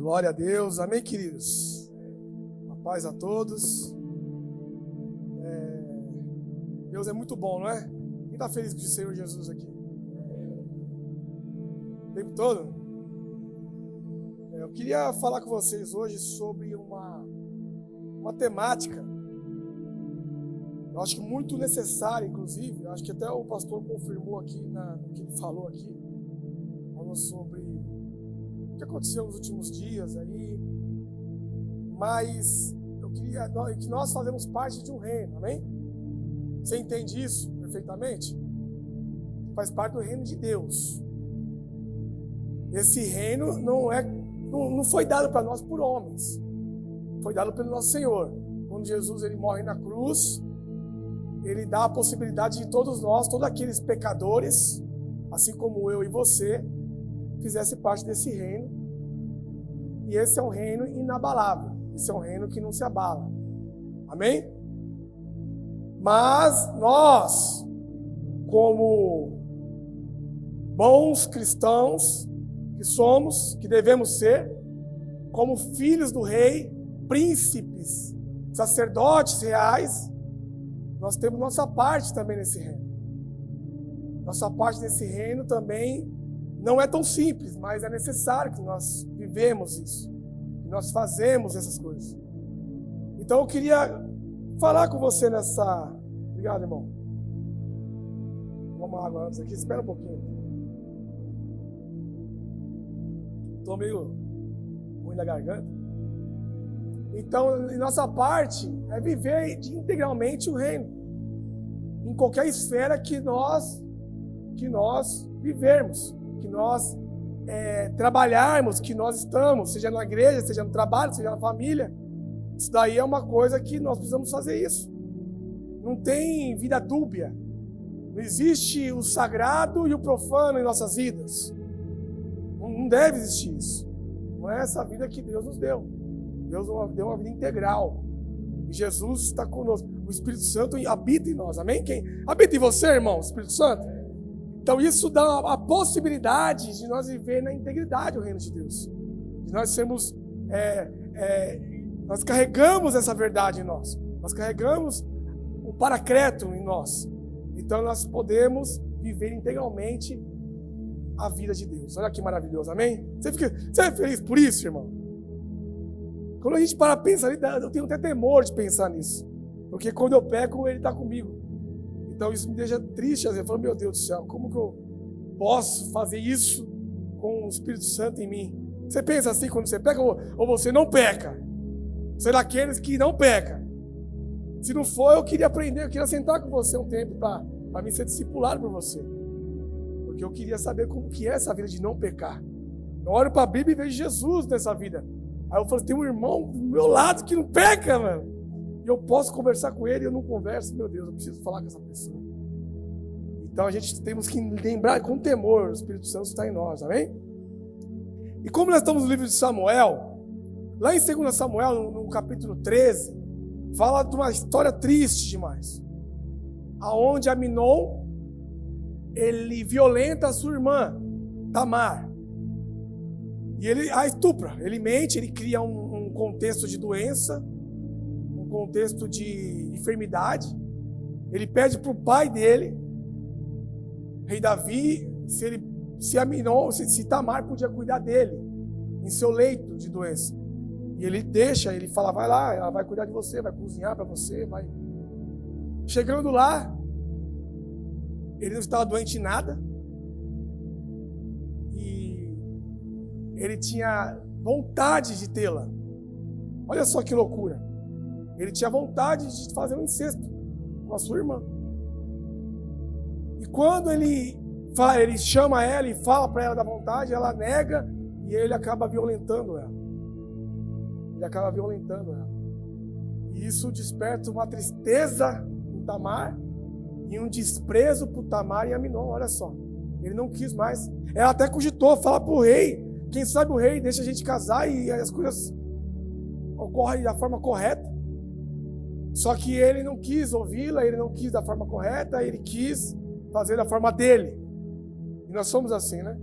Glória a Deus, amém, queridos? A paz a todos. Deus é muito bom, não é? Quem está feliz com o Senhor Jesus aqui? O tempo todo? Eu queria falar com vocês hoje sobre uma temática, eu acho que muito necessária, inclusive. Eu acho que até o pastor confirmou aqui no que ele falou aqui. Falou sobre o que aconteceu nos últimos dias aí. Mas eu queria que nós fazemos parte de um reino, amém? Você entende isso perfeitamente? Faz parte do reino de Deus. Esse reino não foi dado para nós por homens. Foi dado pelo nosso Senhor. Quando Jesus ele morre na cruz, ele dá a possibilidade de todos nós, todos aqueles pecadores, assim como eu e você, fizesse parte desse reino. E esse é um reino inabalável. Esse é um reino que não se abala. Amém? Mas nós, como bons cristãos que somos, que devemos ser, como filhos do rei, príncipes, sacerdotes reais, nós temos nossa parte também nesse reino. Nossa parte nesse reino também não é tão simples, mas é necessário que nós vivemos isso, que nós fazemos essas coisas. Então eu queria falar com você nessa... Obrigado, irmão. Vamos água antes aqui, espera um pouquinho. Estou meio ruim da garganta. Então, nossa parte é viver integralmente o reino, em qualquer esfera que nós vivermos, que nós trabalharmos, que nós estamos, seja na igreja, seja no trabalho, seja na família. Isso daí é uma coisa que nós precisamos fazer isso. Não tem vida dúbia. Não existe o sagrado e o profano em nossas vidas. Não deve existir isso. Não é essa vida que Deus nos deu. Deus deu uma vida integral. E Jesus está conosco. O Espírito Santo habita em nós. Amém? Quem habita em você, irmão? O Espírito Santo? Então isso dá a possibilidade de nós viver na integridade o reino de Deus. De nós sermos... nós carregamos essa verdade em nós. Nós carregamos o paracleto em nós. Então nós podemos viver integralmente a vida de Deus. Olha que maravilhoso, amém? Você é feliz por isso, irmão? Quando a gente para pensar, eu tenho até temor de pensar nisso. Porque quando eu peco, Ele está comigo. Então isso me deixa triste. Eu falo, meu Deus do céu, como que eu posso fazer isso com o Espírito Santo em mim? Você pensa assim quando você peca ou você não peca? Você é daqueles que não peca. Se não for, eu queria aprender, eu queria sentar com você um tempo para mim ser discipulado por você. Porque eu queria saber como que é essa vida de não pecar. Eu olho para a Bíblia e vejo Jesus nessa vida. Aí eu falo, tem um irmão do meu lado que não peca, mano. E eu posso conversar com ele e eu não converso. Meu Deus, eu preciso falar com essa pessoa. Então a gente temos que lembrar com temor, o Espírito Santo está em nós, amém? E como nós estamos no livro de Samuel, lá em 2 Samuel, no capítulo 13, fala de uma história triste demais. Aonde Aminon, ele violenta a sua irmã, Tamar. E ele a estupra, ele mente, ele cria um contexto de doença, um contexto de enfermidade. Ele pede para o pai dele, rei Davi, se Tamar podia cuidar dele, em seu leito de doença. E ele deixa, ele fala, vai lá, ela vai cuidar de você, vai cozinhar para você, vai. Chegando lá, ele não estava doente em nada. Ele tinha vontade de tê-la. Olha só que loucura. Ele tinha vontade de fazer um incesto com a sua irmã. E quando ele chama ela e fala para ela da vontade, ela nega e ele acaba violentando ela. E isso desperta uma tristeza no Tamar e um desprezo por Tamar e Aminon. Olha só. Ele não quis mais. Ela até cogitou, fala para o rei. Quem sabe o rei deixa a gente casar e as coisas ocorrem da forma correta. Só que ele não quis ouvi-la, ele não quis da forma correta, ele quis fazer da forma dele. E nós somos assim, né?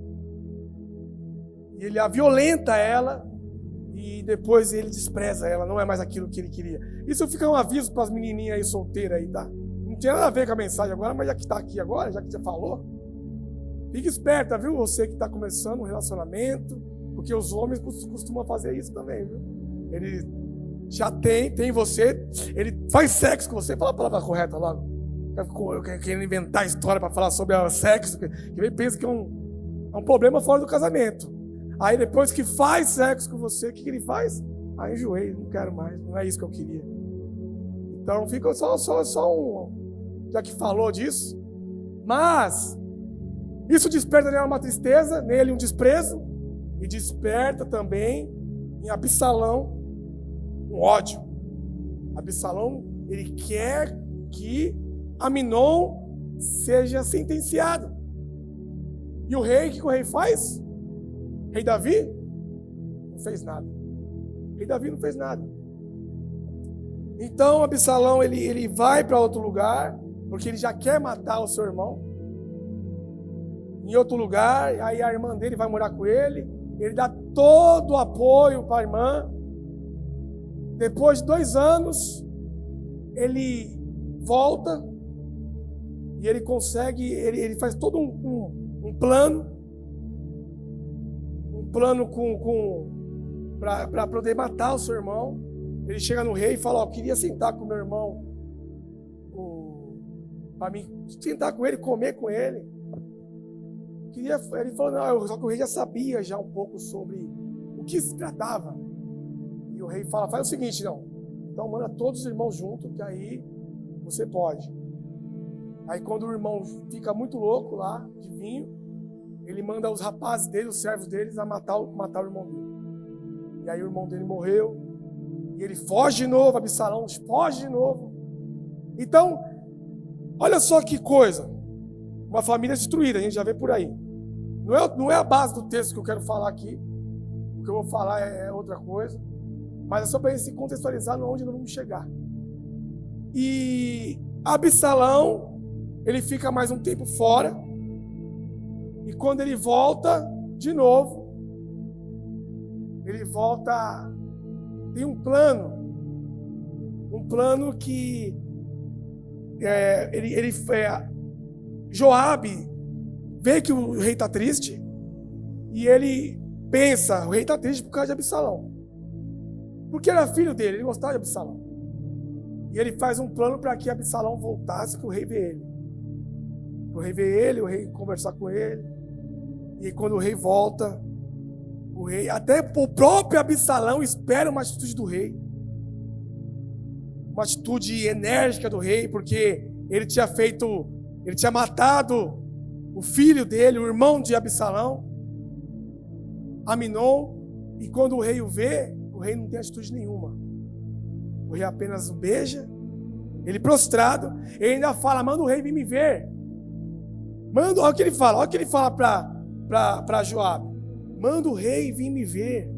E ele a violenta ela e depois ele despreza ela, não é mais aquilo que ele queria. Isso fica um aviso para as menininhas aí solteiras aí, tá? Não tem nada a ver com a mensagem agora, mas já que está aqui agora, já que você falou, fique esperta, viu? Você que está começando um relacionamento, porque os homens costumam fazer isso também, viu? Ele já tem você, ele faz sexo com você, fala a palavra correta logo. Eu quero inventar história para falar sobre o sexo, que ele pensa que é um problema fora do casamento. Aí depois que faz sexo com você, o que ele faz? Ah, enjoei, não quero mais, não é isso que eu queria. Então fica só um, já que falou disso. Mas isso desperta nele uma tristeza, nele um desprezo, e desperta também em Absalão um ódio. Absalão, ele quer que Aminon seja sentenciado. E o rei, o que o rei faz? Rei Davi não fez nada. Rei Davi não fez nada. Então Absalão ele vai para outro lugar, porque ele já quer matar o seu irmão. Em outro lugar, aí a irmã dele vai morar com ele. Ele dá todo o apoio para a irmã. Depois de 2 anos, ele volta e ele consegue, ele faz todo um plano para poder matar o seu irmão. Ele chega no rei e fala: eu queria sentar com o meu irmão, para mim sentar com ele, comer com ele. Ele falou: não, só que o rei já sabia já um pouco sobre o que se tratava. E o rei fala: faz o seguinte, não, então manda todos os irmãos juntos, que aí você pode. Aí quando o irmão fica muito louco lá, de vinho, ele manda os rapazes dele, os servos deles, a matar o irmão dele. E aí o irmão dele morreu, e ele foge de novo, Absalão foge de novo. Então, olha só que coisa, uma família destruída, a gente já vê por aí. Não é a base do texto que eu quero falar aqui, o que eu vou falar é outra coisa, mas é só para a gente se contextualizar onde nós vamos chegar. E Absalão, ele fica mais um tempo fora, e quando ele volta de novo, ele volta, tem um plano que Joabe vê que o rei está triste, e ele pensa: o rei está triste por causa de Absalão, porque era filho dele, ele gostava de Absalão, e ele faz um plano para que Absalão voltasse para o rei ver ele. O rei vê ele, o rei conversar com ele. E quando o rei volta, até o próprio Absalão espera uma atitude do rei. Uma atitude enérgica do rei, porque ele tinha matado o filho dele, o irmão de Absalão, Aminon. E quando o rei o vê, o rei não tem atitude nenhuma. O rei apenas o beija, ele prostrado, ele ainda fala: manda o rei vir me ver. Olha o que ele fala para Joabe: manda o rei vir me ver.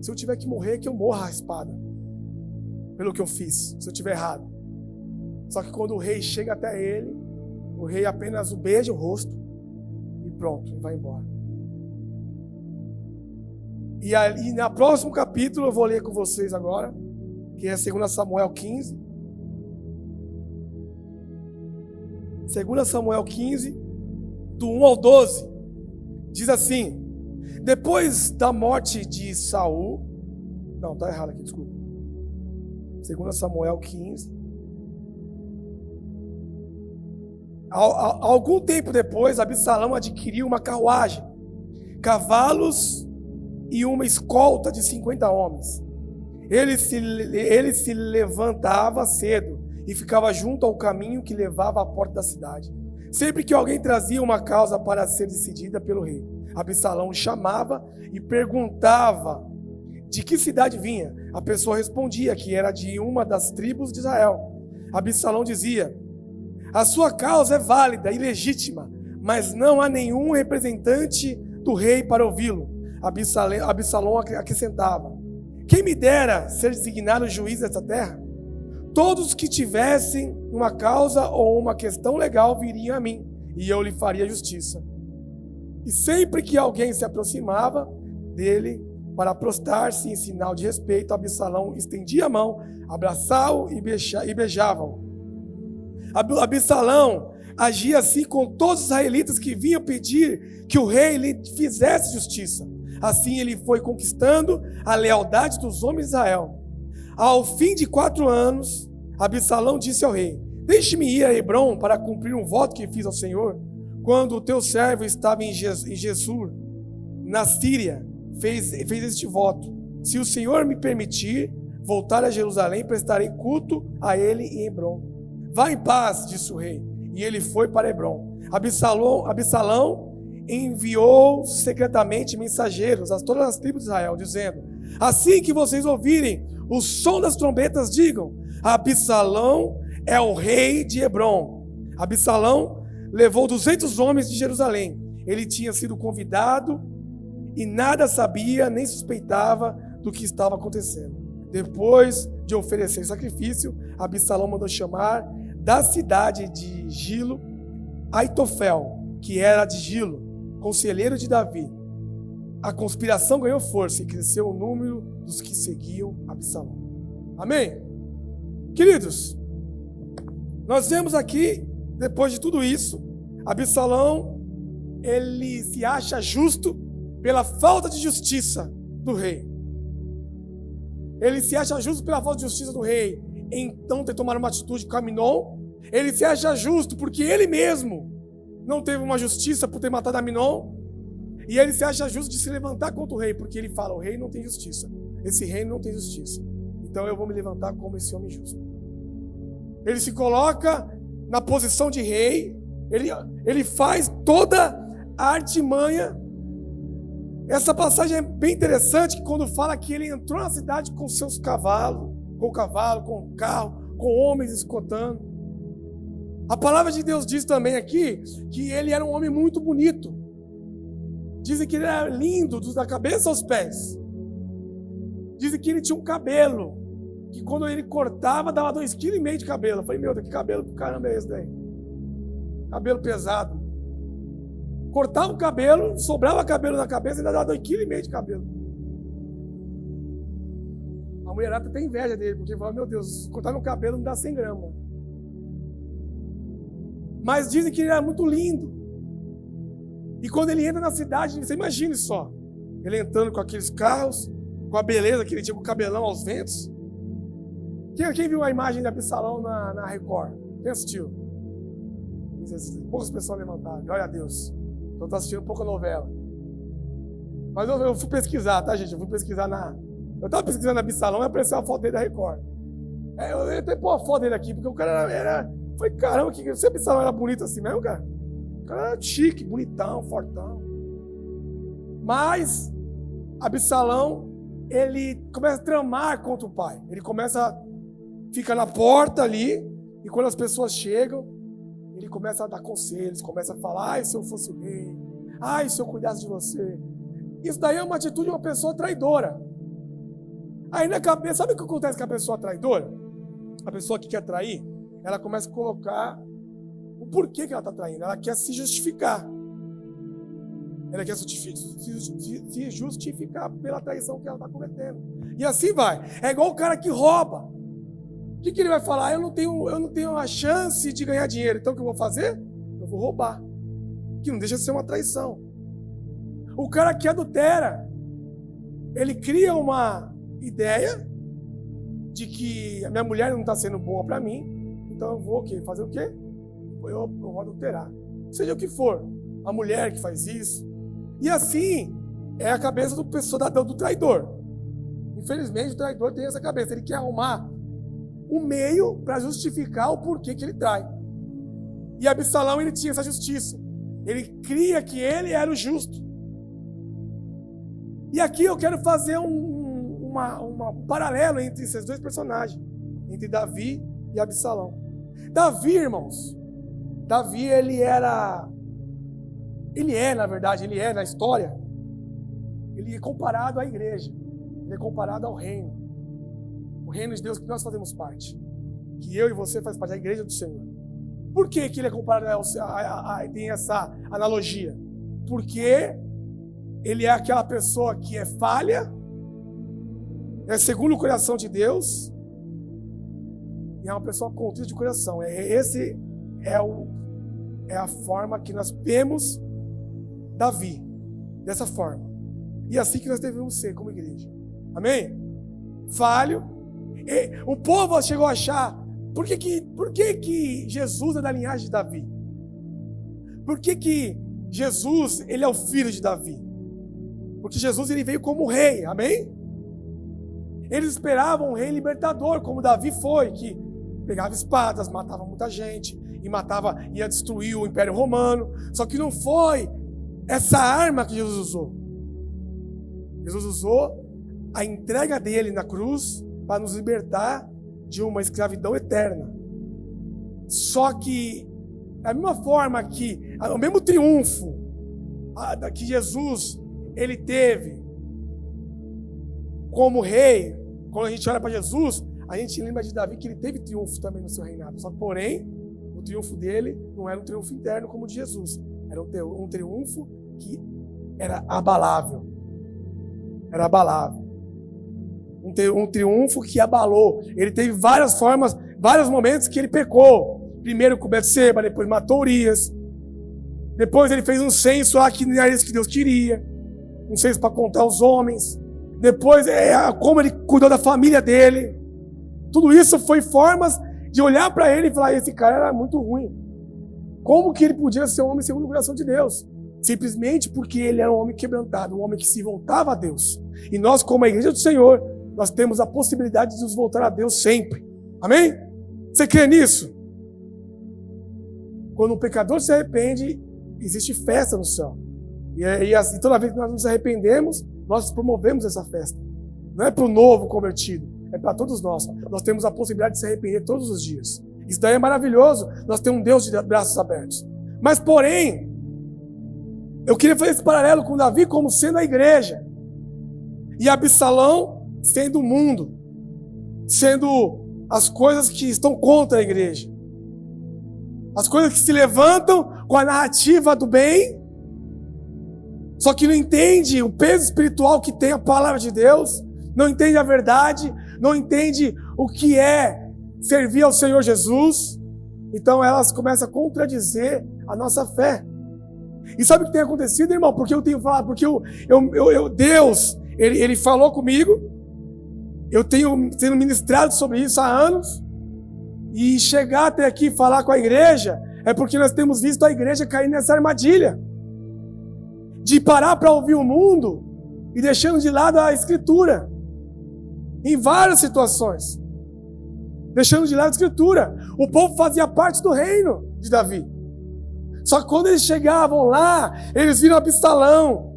Se eu tiver que morrer, que eu morra a espada, pelo que eu fiz, se eu tiver errado. Só que quando o rei chega até ele, o rei apenas o beija o rosto e pronto, vai embora. E ali no próximo capítulo eu vou ler com vocês agora, que é 2 Samuel 15. 2 Samuel 15, do 1 ao 12, diz assim: depois da morte de Saul, não, está errado aqui, desculpa. 2 Samuel 15. Algum tempo depois, Absalão adquiriu uma carruagem, cavalos e uma escolta de 50 homens. Ele se levantava cedo e ficava junto ao caminho que levava à porta da cidade. Sempre que alguém trazia uma causa para ser decidida pelo rei, Absalão chamava e perguntava de que cidade vinha. A pessoa respondia que era de uma das tribos de Israel. Absalão dizia: a sua causa é válida e legítima, mas não há nenhum representante do rei para ouvi-lo. Absalão acrescentava: quem me dera ser designado juiz desta terra? Todos que tivessem uma causa ou uma questão legal viriam a mim, e eu lhe faria justiça. E sempre que alguém se aproximava dele, para prostrar-se em sinal de respeito, Absalão estendia a mão, abraçava-o e beijava-o. Absalão agia assim com todos os israelitas que vinham pedir que o rei lhe fizesse justiça. Assim ele foi conquistando a lealdade dos homens de Israel. Ao fim de 4 anos, Absalão disse ao rei: deixe-me ir a Hebrom para cumprir um voto que fiz ao Senhor. Quando o teu servo estava em Gesur, na Síria, fez este voto: se o Senhor me permitir voltar a Jerusalém, prestarei culto a ele em Hebrom. Vá em paz, disse o rei. E ele foi para Hebrom. Absalão enviou secretamente mensageiros a todas as tribos de Israel, dizendo: assim que vocês ouvirem o som das trombetas, digam: Absalão é o rei de Hebrom. Absalão levou 200 homens de Jerusalém. Ele tinha sido convidado e nada sabia nem suspeitava do que estava acontecendo. Depois de oferecer sacrifício, Absalão mandou chamar da cidade de Gilo Aitofel, que era de Gilo, conselheiro de Davi. A conspiração ganhou força e cresceu o número dos que seguiam Absalão. Amém? Queridos, nós vemos aqui, depois de tudo isso, Absalão, ele se acha justo pela falta de justiça do rei. Ele se acha justo pela falta de justiça do rei. Então tem que tomar uma atitude com Aminon. Ele se acha justo porque ele mesmo não teve uma justiça por ter matado Aminon. E ele se acha justo de se levantar contra o rei, porque ele fala: o rei não tem justiça. Esse reino não tem justiça. Então eu vou me levantar como esse homem justo. Ele se coloca na posição de rei. Ele faz toda a artimanha. Essa passagem é bem interessante, que quando fala que ele entrou na cidade com seus cavalos, com o carro, com homens escoltando. A palavra de Deus diz também aqui que ele era um homem muito bonito. Dizem que ele era lindo, da cabeça aos pés. Dizem que ele tinha um cabelo, que quando ele cortava, dava 2,5 kg de cabelo. Eu falei: meu Deus, que cabelo do caramba é esse daí? Cabelo pesado. Cortava o cabelo, sobrava cabelo na cabeça e ainda dava 2,5 kg de cabelo. A mulherada tem inveja dele, porque fala: meu Deus, cortar meu cabelo me dá 100 gramas. Mas dizem que ele era muito lindo. E quando ele entra na cidade, você imagine só, ele entrando com aqueles carros, com a beleza que ele tinha, com o cabelão aos ventos. Quem viu a imagem de Absalão na Record? Quem assistiu? Poucas pessoas levantaram, glória a Deus. Eu estou assistindo pouca novela. Mas eu fui pesquisar, tá, gente? Eu estava pesquisando Absalão e apareceu a foto dele da Record. Eu até pôr a foto dele aqui, porque o cara era... Falei: caramba, se Absalão era bonito assim mesmo, cara? O cara era chique, bonitão, fortão. Mas Absalão, ele começa a tramar contra o pai. Ele fica na porta ali, e quando as pessoas chegam, ele começa a dar conselhos, começa a falar: ai, se eu fosse o rei, ai, se eu cuidasse de você. Isso daí é uma atitude de uma pessoa traidora. Aí na cabeça, sabe o que acontece com a pessoa traidora? A pessoa que quer trair, ela começa a colocar o porquê que ela está traindo. Ela quer se justificar. Ela quer se justificar pela traição que ela está cometendo. E assim vai. É igual o cara que rouba. O que ele vai falar? Eu não tenho a chance de ganhar dinheiro. Então o que eu vou fazer? Eu vou roubar. Que não deixa de ser uma traição. O cara que adultera, ele cria uma ideia de que a minha mulher não está sendo boa para mim, então eu vou fazer o quê? Eu vou adulterar. Seja o que for, a mulher que faz isso. E assim é a cabeça do traidor. Infelizmente o traidor tem essa cabeça, ele quer arrumar um meio para justificar o porquê que ele trai. E Absalão, ele tinha essa justiça. Ele cria que ele era o justo. E aqui eu quero fazer um paralelo entre esses dois personagens, entre Davi e Absalão. Davi, irmãos, ele é, na história, ele é comparado à igreja, ele é comparado ao reino, o reino de Deus que nós fazemos parte, que eu e você faz parte da igreja do Senhor. Por que ele é comparado tem essa analogia? Porque ele é aquela pessoa que é falha, é segundo o coração de Deus e é uma pessoa contrita de coração. Esse é a forma que nós vemos Davi, dessa forma. E é assim que nós devemos ser como igreja. Amém? Falho. O povo chegou a achar, por que Jesus é da linhagem de Davi? Por que Jesus, ele é o filho de Davi? Porque Jesus, ele veio como rei, amém? Eles esperavam um rei libertador, como Davi foi, que pegava espadas, matava muita gente, ia destruir o Império Romano. Só que não foi essa arma que Jesus usou. Jesus usou a entrega dele na cruz para nos libertar de uma escravidão eterna. Só que, da mesma forma que, o mesmo triunfo que Jesus ele teve como rei, quando a gente olha para Jesus, a gente lembra de Davi que ele teve triunfo também no seu reinado. Só que, porém, o triunfo dele não era um triunfo interno como o de Jesus. Era um triunfo que era abalável. Era abalável. Um triunfo que abalou. Ele teve várias formas, vários momentos que ele pecou. Primeiro com Betseba, depois matou Urias. Depois ele fez um censo lá que não era isso que Deus queria. Um censo para contar os homens. Depois, como ele cuidou da família dele. Tudo isso foi formas de olhar para ele e falar, esse cara era muito ruim. Como que ele podia ser um homem segundo o coração de Deus? Simplesmente porque ele era um homem quebrantado, um homem que se voltava a Deus. E nós, como a igreja do Senhor, nós temos a possibilidade de nos voltar a Deus sempre. Amém? Você crê nisso? Quando um pecador se arrepende, existe festa no céu. E toda vez que nós nos arrependemos, nós promovemos essa festa. Não é para o novo convertido, é para todos nós. Nós temos a possibilidade de se arrepender todos os dias. Isso daí é maravilhoso. Nós temos um Deus de braços abertos. Mas, porém, eu queria fazer esse paralelo com Davi como sendo a igreja. E Absalão sendo o mundo. Sendo as coisas que estão contra a igreja. As coisas que se levantam com a narrativa do bem, só que não entende o peso espiritual que tem a palavra de Deus, não entende a verdade, não entende o que é servir ao Senhor Jesus. Então elas começam a contradizer a nossa fé. E sabe o que tem acontecido, irmão? Porque eu tenho falado, porque Deus, ele falou comigo, eu tenho sendo ministrado sobre isso há anos, e chegar até aqui e falar com a igreja, é porque nós temos visto a igreja cair nessa armadilha, de parar para ouvir o mundo, e deixando de lado a Escritura, em várias situações, deixando de lado a Escritura. O povo fazia parte do reino de Davi, só que quando eles chegavam lá, eles viram Absalão.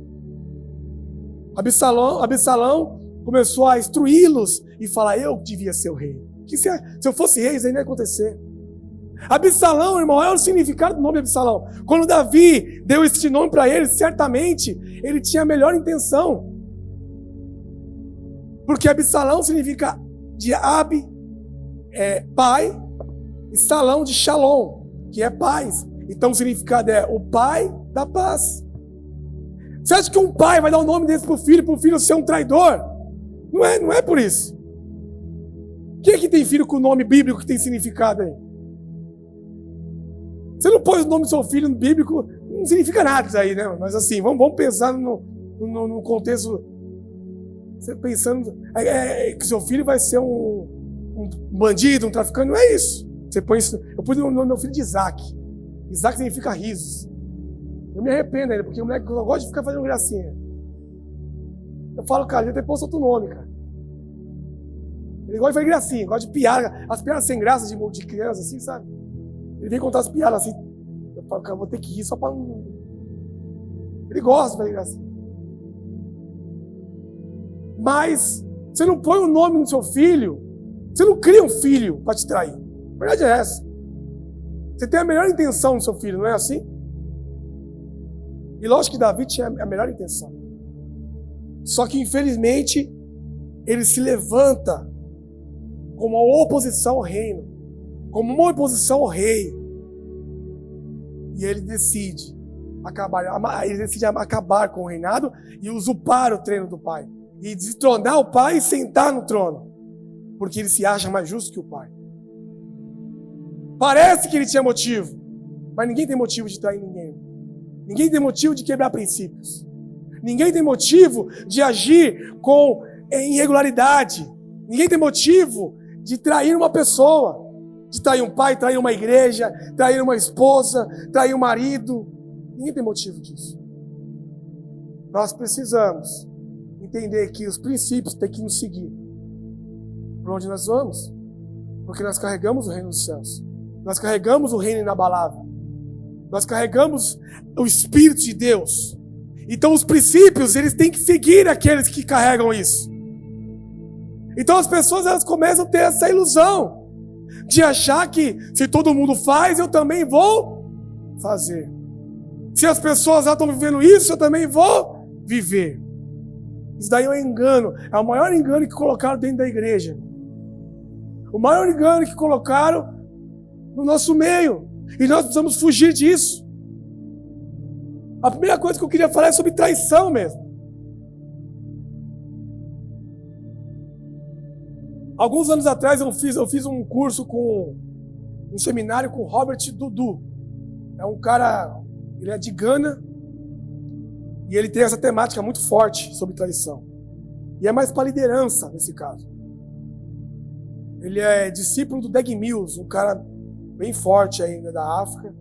Absalão começou a instruí-los e falar, eu devia ser o rei. Se eu fosse rei, isso aí não ia acontecer. Absalão, irmão, é o significado do nome Absalão. Quando Davi deu esse nome para ele, certamente ele tinha a melhor intenção. Porque Absalão significa de Ab, pai, e Salão de Shalom, que é paz. Então o significado é o pai da paz. Você acha que um pai vai dar um nome desse para o filho ser um traidor? Não é por isso. Quem é que tem filho com nome bíblico que tem significado aí? Você não põe o nome do seu filho no bíblico, não significa nada isso aí, né? Mas assim, vamos pensar no contexto. Você pensando que seu filho vai ser um bandido, um traficante, não é isso. Você põe isso. Eu pus o nome do meu filho de Isaac. Isaac significa risos. Eu me arrependo ainda, porque o moleque gosta de ficar fazendo gracinha. Eu falo, cara, ele depois outro nome, cara. Ele gosta de fazer gracinha, gosta de piada, as piadas sem graça de criança, assim, sabe? Ele vem contar as piadas assim. Eu falo, cara, vou ter que ir só para não. Ele gosta de fazer gracinha. Mas você não põe o nome no seu filho, você não cria um filho para te trair. A verdade é essa. Você tem a melhor intenção no seu filho, não é assim? E lógico que Davi tinha a melhor intenção. Só que, infelizmente, ele se levanta como uma oposição ao reino, como uma oposição ao rei. E ele decide acabar com o reinado e usurpar o trono do pai. e destronar o pai e sentar no trono, porque ele se acha mais justo que o pai. Parece que ele tinha motivo, mas ninguém tem motivo de trair ninguém. Ninguém tem motivo de quebrar princípios. Ninguém tem motivo de agir com irregularidade. Ninguém tem motivo de trair uma pessoa, de trair um pai, trair uma igreja, trair uma esposa, trair um marido. Ninguém tem motivo disso. Nós precisamos entender que os princípios têm que nos seguir. Por onde nós vamos? Porque nós carregamos o reino dos céus. Nós carregamos o reino inabalável. Nós carregamos o Espírito de Deus. Então os princípios, eles têm que seguir aqueles que carregam isso. Então as pessoas, elas começam a ter essa ilusão de achar que se todo mundo faz, eu também vou fazer. Se as pessoas já estão vivendo isso, eu também vou viver. Isso daí é um engano. É o maior engano que colocaram dentro da igreja. O maior engano que colocaram no nosso meio. E nós precisamos fugir disso. A primeira coisa que eu queria falar é sobre traição mesmo. Alguns anos atrás eu fiz um curso um seminário com Robert Dudu. É um cara, ele é de Gana, e ele tem essa temática muito forte sobre traição. E é mais para liderança nesse caso. Ele é discípulo do Dag Mills, um cara bem forte ainda da África.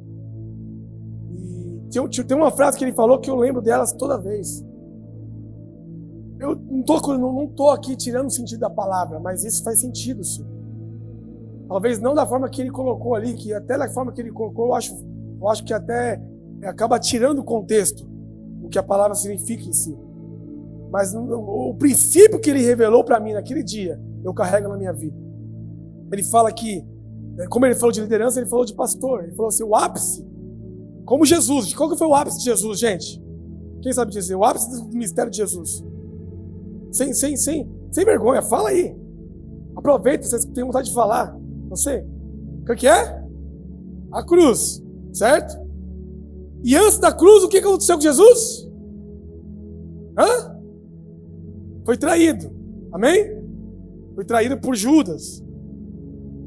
E tem uma frase que ele falou que eu lembro delas toda vez. Eu não tô aqui tirando o sentido da palavra, mas isso faz sentido, sim. Talvez não da forma que ele colocou ali, que até da forma que ele colocou, eu acho que até acaba tirando o contexto, o que a palavra significa em si. Mas o princípio que ele revelou para mim naquele dia, eu carrego na minha vida. Ele fala que, como ele falou de liderança, ele falou de pastor. Ele falou assim, o ápice, como Jesus. Qual que foi o ápice de Jesus, gente? Quem sabe dizer? O ápice do ministério de Jesus. Sem vergonha, fala aí. Aproveita, vocês têm vontade de falar. Você? O que é? A cruz, certo? E antes da cruz, o que aconteceu com Jesus? Foi traído. Amém? Foi traído por Judas.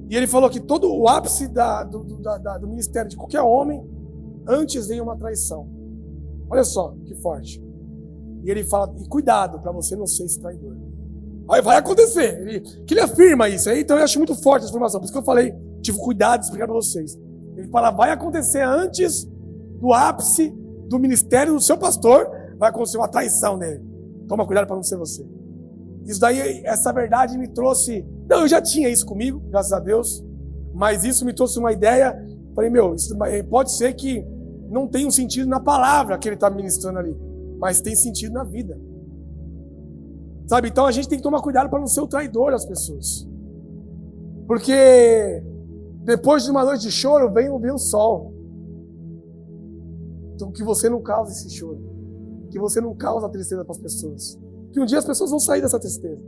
E ele falou que todo o ápice do ministério de qualquer homem, antes vem uma traição. Olha só, que forte. E ele fala, e cuidado para você não ser esse traidor. Aí vai acontecer. Ele afirma isso. Então eu acho muito forte essa informação. Por isso que eu falei, tive cuidado de explicar para vocês. Ele fala, vai acontecer antes do ápice do ministério do seu pastor, vai acontecer uma traição nele. Toma cuidado para não ser você. Isso daí, essa verdade me trouxe... Não, eu já tinha isso comigo, graças a Deus. Mas isso me trouxe uma ideia. Falei, isso pode ser que não tenha um sentido na palavra que ele está ministrando ali, mas tem sentido na vida. Sabe, então a gente tem que tomar cuidado para não ser o traidor das pessoas. Porque depois de uma noite de choro, vem o sol. Então que você não cause esse choro. Que você não cause a tristeza para as pessoas. Que um dia as pessoas vão sair dessa tristeza.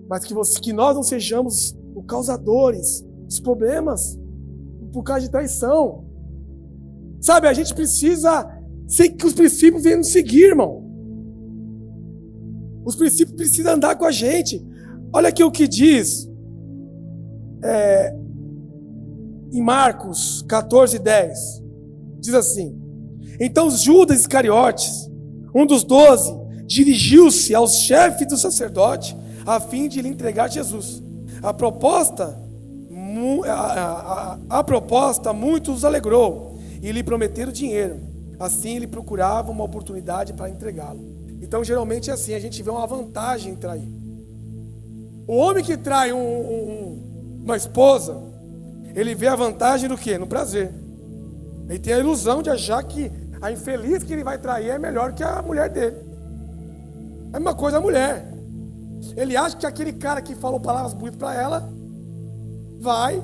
Mas que nós não sejamos os causadores dos problemas por causa de traição. Sabe, a gente precisa que os princípios venham nos seguir, irmão. Os princípios precisam andar com a gente. Olha aqui o que diz em Marcos 14:10. Diz assim: então Judas Iscariotes, um dos 12, dirigiu-se aos chefes do sacerdote a fim de lhe entregar Jesus. A proposta muitos os alegrou e lhe prometeram dinheiro. Assim ele procurava uma oportunidade para entregá-lo. Então geralmente é assim, a gente vê uma vantagem em trair. O homem que trai uma esposa, ele vê a vantagem do quê? No prazer. Ele tem a ilusão de achar que a infeliz que ele vai trair é melhor que a mulher dele. É a mesma coisa a mulher. Ele acha que aquele cara que falou palavras bonitas para ela vai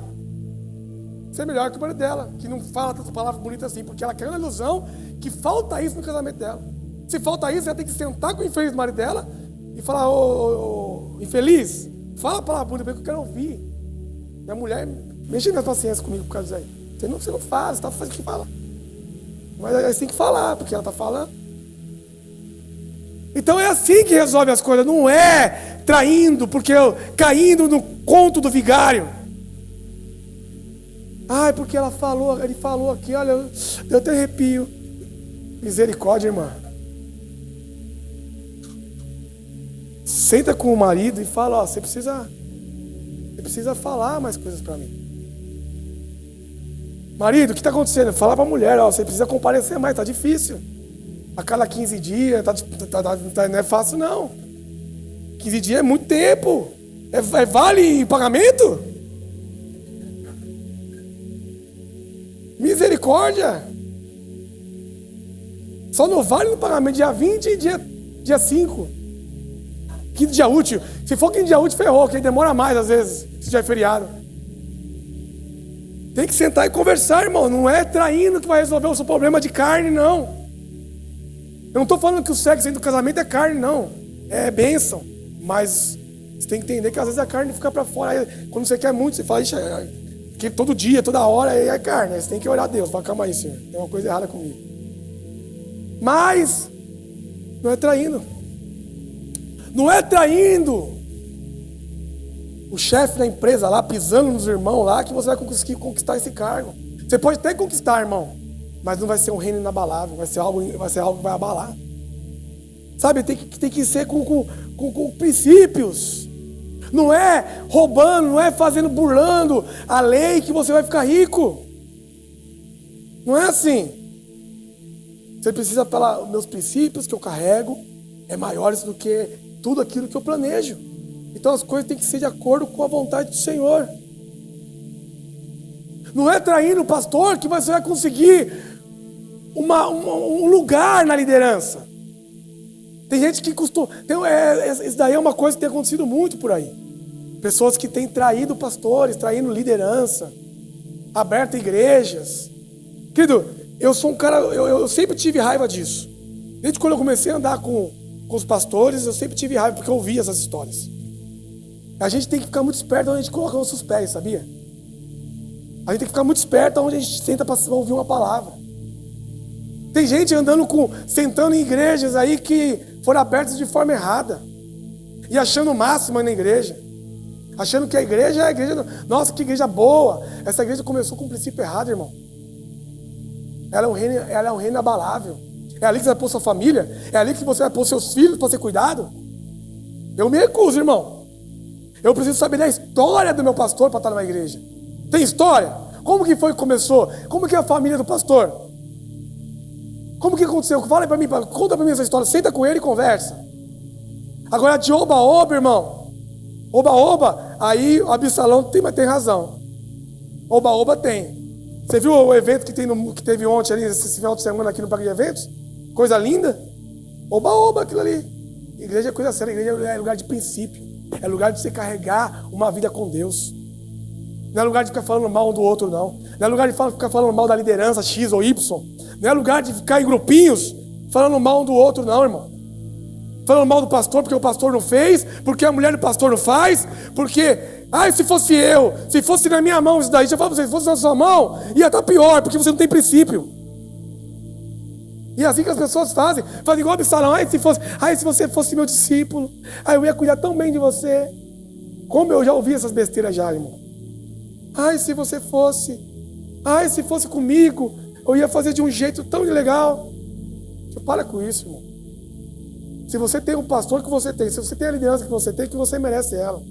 ser melhor que o marido dela, que não fala tantas palavras bonitas assim, porque ela caiu na ilusão que falta isso no casamento dela. Se falta isso, ela tem que sentar com o infeliz do marido dela e falar, ô infeliz, fala a palavra bonita que eu quero ouvir. Minha mulher, mexe na paciência comigo por causa disso aí. Você não fala, você está fazendo o que fala. Mas aí você tem que falar, porque ela está falando. Então é assim que resolve as coisas, não é traindo, porque caindo no conto do vigário. Ai, porque ele falou aqui, olha, deu até arrepio. Misericórdia, irmã. Senta com o marido e fala, ó, você precisa falar mais coisas para mim. Marido, o que está acontecendo? Fala para a mulher, ó, você precisa comparecer mais, tá difícil. A cada 15 dias, não é fácil não. 15 dias é muito tempo. Vale pagamento? Misericórdia. Só não vale no pagamento dia 20 e dia 5. Quinto dia útil. Se for quinto dia útil, ferrou, que demora mais às vezes, se já é feriado. Tem que sentar e conversar, irmão. Não é traindo que vai resolver o seu problema de carne, não. Eu não estou falando que o sexo dentro do casamento é carne, não. É bênção. Mas você tem que entender que às vezes a carne fica para fora. Aí, quando você quer muito, você fala, ixi, que todo dia, toda hora é carne. Aí você tem que orar a Deus. Fala, calma aí, Senhor. Tem uma coisa errada comigo. Mas não é traindo. Não é traindo o chefe da empresa lá, pisando nos irmãos lá, que você vai conseguir conquistar esse cargo. Você pode até conquistar, irmão, mas não vai ser um reino inabalável, vai ser algo que vai abalar. Sabe, tem que ser com princípios. Não é roubando, não é burlando a lei que você vai ficar rico. Não é assim. Você precisa falar, meus princípios que eu carrego é maiores do que tudo aquilo que eu planejo. Então as coisas têm que ser de acordo com a vontade do Senhor. Não é traindo o pastor que você vai conseguir um lugar na liderança. Tem gente que costuma... Isso daí é uma coisa que tem acontecido muito por aí. Pessoas que têm traído pastores, traindo liderança, aberto igrejas. Querido, eu sou um cara... Eu sempre tive raiva disso. Desde quando eu comecei a andar com os pastores, eu sempre tive raiva porque eu ouvia essas histórias. A gente tem que ficar muito esperto onde a gente coloca nossos pés, sabia? A gente tem que ficar muito esperto onde a gente senta para ouvir uma palavra. Tem gente sentando em igrejas aí que foram abertas de forma errada. E achando o máximo na igreja. Achando que a igreja é a igreja... Nossa, que igreja boa. Essa igreja começou com um princípio errado, irmão. Ela é um reino inabalável. É ali que você vai pôr sua família. É ali que você vai pôr seus filhos para ser cuidado. Eu me recuso, irmão. Eu preciso saber da história do meu pastor para estar numa igreja. Tem história? Como que foi que começou? Como que é a família do pastor? Como que aconteceu? Fala para mim, conta para mim essa história. Senta com ele e conversa. Agora de oba-oba, irmão. Oba-oba, aí o Absalão tem razão. Oba-oba tem. Você viu o evento que teve ontem ali, esse final de semana aqui no Parque de Eventos? Coisa linda. Oba-oba aquilo ali. Igreja é coisa séria, igreja é lugar de princípio. É lugar de você carregar uma vida com Deus. Não é lugar de ficar falando mal um do outro, não. Não é lugar de ficar falando mal da liderança X ou Y. Não é lugar de ficar em grupinhos falando mal um do outro, não, irmão. Falando mal do pastor porque o pastor não fez, porque a mulher do pastor não faz, porque... se fosse eu, se fosse na minha mão isso daí, já falo pra você, se fosse na sua mão, ia estar pior, porque você não tem princípio. E é assim que as pessoas fazem igual Absalão, se você fosse meu discípulo, eu ia cuidar tão bem de você. Como eu já ouvi essas besteiras já, irmão. Se você fosse, se fosse comigo, eu ia fazer de um jeito tão legal. Para com isso, irmão. Se você tem o pastor que você tem, se você tem a liderança que você merece ela.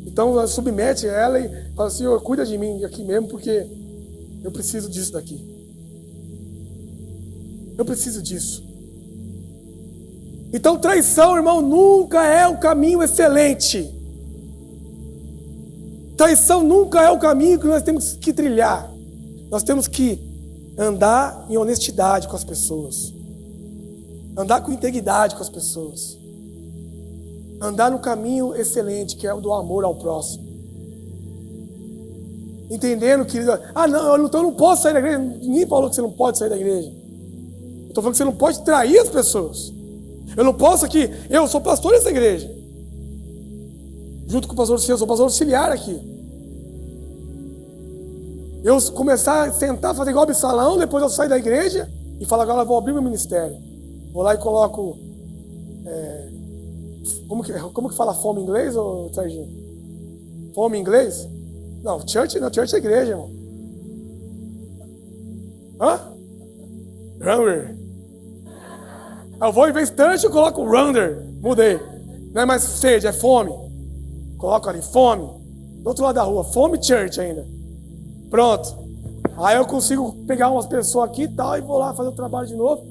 Então submete ela e fala, Senhor, cuida de mim aqui mesmo, porque eu preciso disso daqui. Eu preciso disso. Então traição, irmão, nunca é o caminho excelente. Traição nunca é o caminho que nós temos que trilhar. Nós temos que andar em honestidade com as pessoas. Andar com integridade com as pessoas. Andar no caminho excelente, que é o do amor ao próximo. Entendendo que... eu não posso sair da igreja. Ninguém falou que você não pode sair da igreja. Eu estou falando que você não pode trair as pessoas. Eu não posso aqui... Eu sou pastor dessa igreja. Junto com o pastor, eu sou pastor auxiliar aqui. Eu começar a sentar, fazer igual Absalão, depois eu saio da igreja e falo, agora eu vou abrir meu ministério. Vou lá e coloco Como que fala fome em inglês, ô Serginho? Fome em inglês? Não, church é igreja, irmão. Hã? Runner. Eu vou, em vez de thirst, eu coloco runner. Mudei. Não é mais sede, é fome. Coloco ali, fome. Do outro lado da rua, fome church ainda. Pronto. Aí eu consigo pegar umas pessoas aqui e tal, e vou lá fazer o trabalho de novo.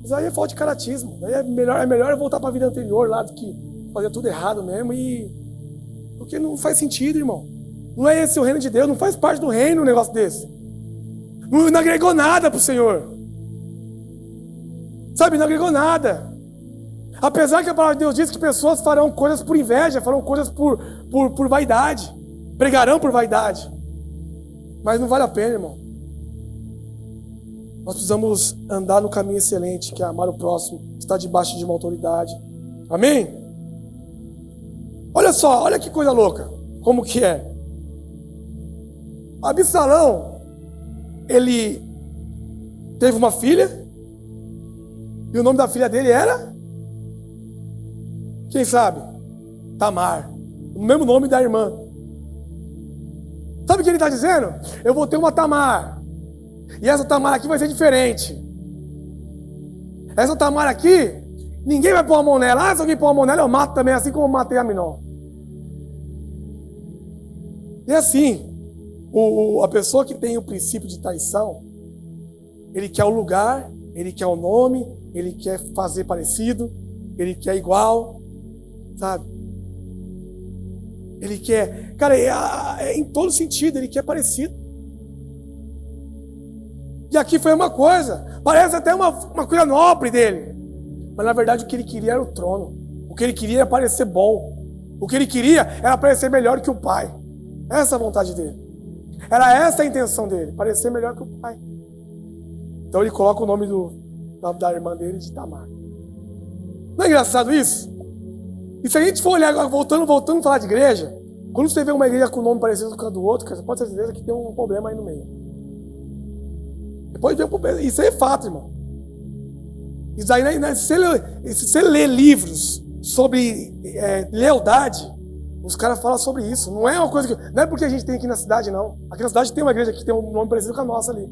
Mas aí é falta de caratismo. Aí é melhor eu voltar para a vida anterior lá do que fazer tudo errado mesmo. Porque não faz sentido, irmão. Não é esse o reino de Deus, não faz parte do reino um negócio desse. Não agregou nada pro Senhor. Sabe, não agregou nada. Apesar que a palavra de Deus diz que pessoas farão coisas por inveja, farão coisas por vaidade. Pregarão por vaidade. Mas não vale a pena, irmão. Nós precisamos andar no caminho excelente, que é amar o próximo, estar debaixo de uma autoridade. Amém? Olha só, olha que coisa louca. Como que é? Absalão, ele teve uma filha, e o nome da filha dele era? Quem sabe? Tamar. O mesmo nome da irmã. Sabe o que ele está dizendo? Eu vou ter uma Tamar. E essa Tamar aqui vai ser diferente. Essa Tamar aqui, ninguém vai pôr a mão nela. Se alguém pôr a mão nela, eu mato também, assim como eu matei a Aminon. E assim, a pessoa que tem o princípio de traição, ele quer o lugar, ele quer o nome, ele quer fazer parecido, ele quer igual, sabe? Ele quer, cara, em todo sentido, ele quer parecido. E aqui foi uma coisa, parece até uma coisa nobre dele, mas na verdade o que ele queria era o trono, o que ele queria era parecer bom, o que ele queria era parecer melhor que o pai. Essa é a vontade dele, era essa a intenção dele, parecer melhor que o pai. Então ele coloca o nome da irmã dele de Tamar. Não é engraçado isso? E se a gente for olhar agora, voltando a falar de igreja, quando você vê uma igreja com o nome parecido com o do outro, você pode ter certeza que tem um problema aí no meio. Você pode ver um problema. Isso aí é fato, irmão. Isso aí, se você lê livros sobre lealdade, os caras falam sobre isso. Não é uma coisa que. Não é porque a gente tem aqui na cidade, não. Aqui na cidade tem uma igreja que tem um nome parecido com a nossa ali.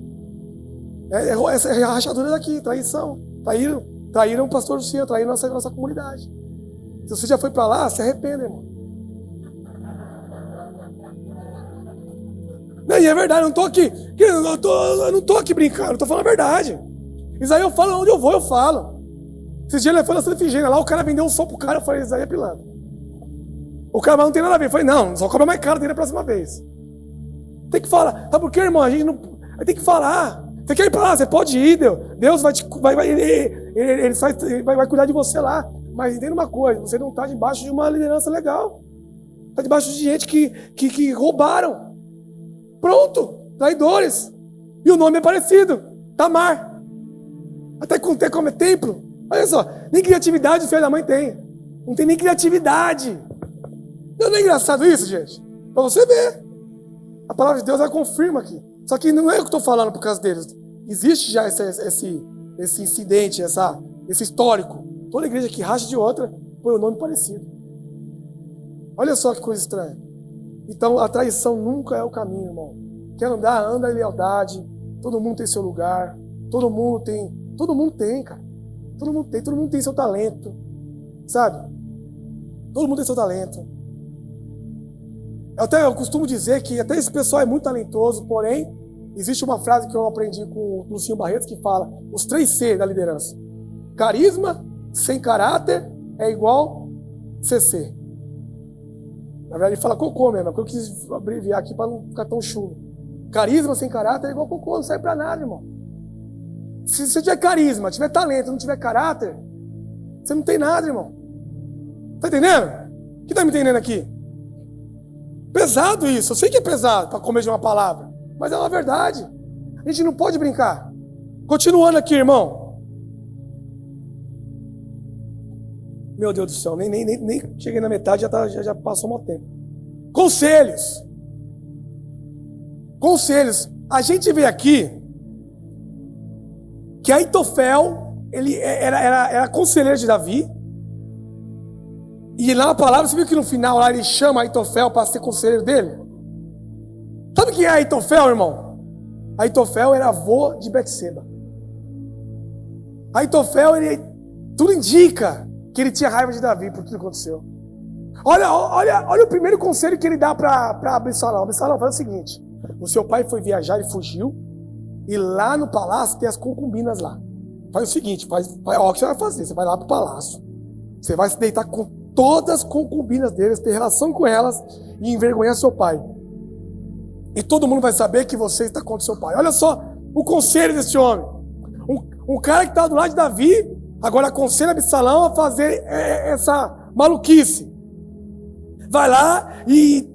Essa é a rachadura daqui, traição. Traíram o pastor Luciano, traíram nossa comunidade. Se você já foi para lá, se arrependa, irmão. Não, e é verdade, eu não estou aqui. Eu não estou aqui brincando, eu estou falando a verdade. Isaías, eu falo onde eu vou, eu falo. Esses dias ele foi na Santa Efigênia, lá o cara vendeu um som pro cara, eu falei, Isaías é pilantra. O cara, mas não tem nada a ver. Eu falei, não, só cobra mais caro dele a próxima vez. Tem que falar. Sabe por quê, irmão? A gente não. Tem que falar. Você quer ir para lá? Você pode ir, Deus vai cuidar de você lá. Mas entenda uma coisa, você não está debaixo de uma liderança legal. Está debaixo de gente que roubaram. Pronto, traidores. E o nome é parecido, Tamar. Até com como é templo. Olha só, nem criatividade o filho da mãe tem. Não tem nem criatividade. Não é engraçado isso, gente? Para você ver. A palavra de Deus ela confirma aqui. Só que não é o que eu estou falando por causa deles. Existe já esse incidente, esse histórico. Toda igreja que racha de outra põe o nome parecido. Olha só que coisa estranha. Então a traição nunca é o caminho, irmão. Quer andar, anda em lealdade. Todo mundo tem seu lugar. Todo mundo tem, cara. Todo mundo tem seu talento. Sabe? Todo mundo tem seu talento. Eu costumo dizer que até esse pessoal é muito talentoso, porém, existe uma frase que eu aprendi com o Lucinho Barretos que fala os 3 C da liderança. Carisma sem caráter é igual CC. Na verdade ele fala cocô mesmo, que eu quis abreviar aqui para não ficar tão chulo. Carisma sem caráter é igual cocô, não serve para nada, irmão. Se você tiver carisma, tiver talento, não tiver caráter, você não tem nada, irmão. Tá entendendo? Quem tá me entendendo aqui? Pesado isso, eu sei que é pesado para comer de uma palavra, mas é uma verdade. A gente não pode brincar. Continuando aqui, irmão. Meu Deus do céu, nem cheguei na metade, já passou um tempo. Conselhos. A gente vê aqui que Aitofel, ele era conselheiro de Davi. E lá na palavra, você viu que no final lá ele chama Aitofel para ser conselheiro dele? Sabe quem é Aitofel, irmão? Aitofel era avô de Betseba. Aitofel, tudo indica que ele tinha raiva de Davi por tudo que aconteceu. Olha o primeiro conselho que ele dá para Absalão. Absalão, faz o seguinte: o seu pai foi viajar e fugiu, e lá no palácio tem as concubinas lá. Faz o seguinte, olha o que você vai fazer. Você vai lá pro palácio, você vai se deitar com todas as concubinas deles, ter relação com elas e envergonhar seu pai. E todo mundo vai saber que você está contra seu pai. Olha só o conselho desse homem. Um cara que estava do lado de Davi, agora aconselha Absalão a fazer essa maluquice. Vai lá e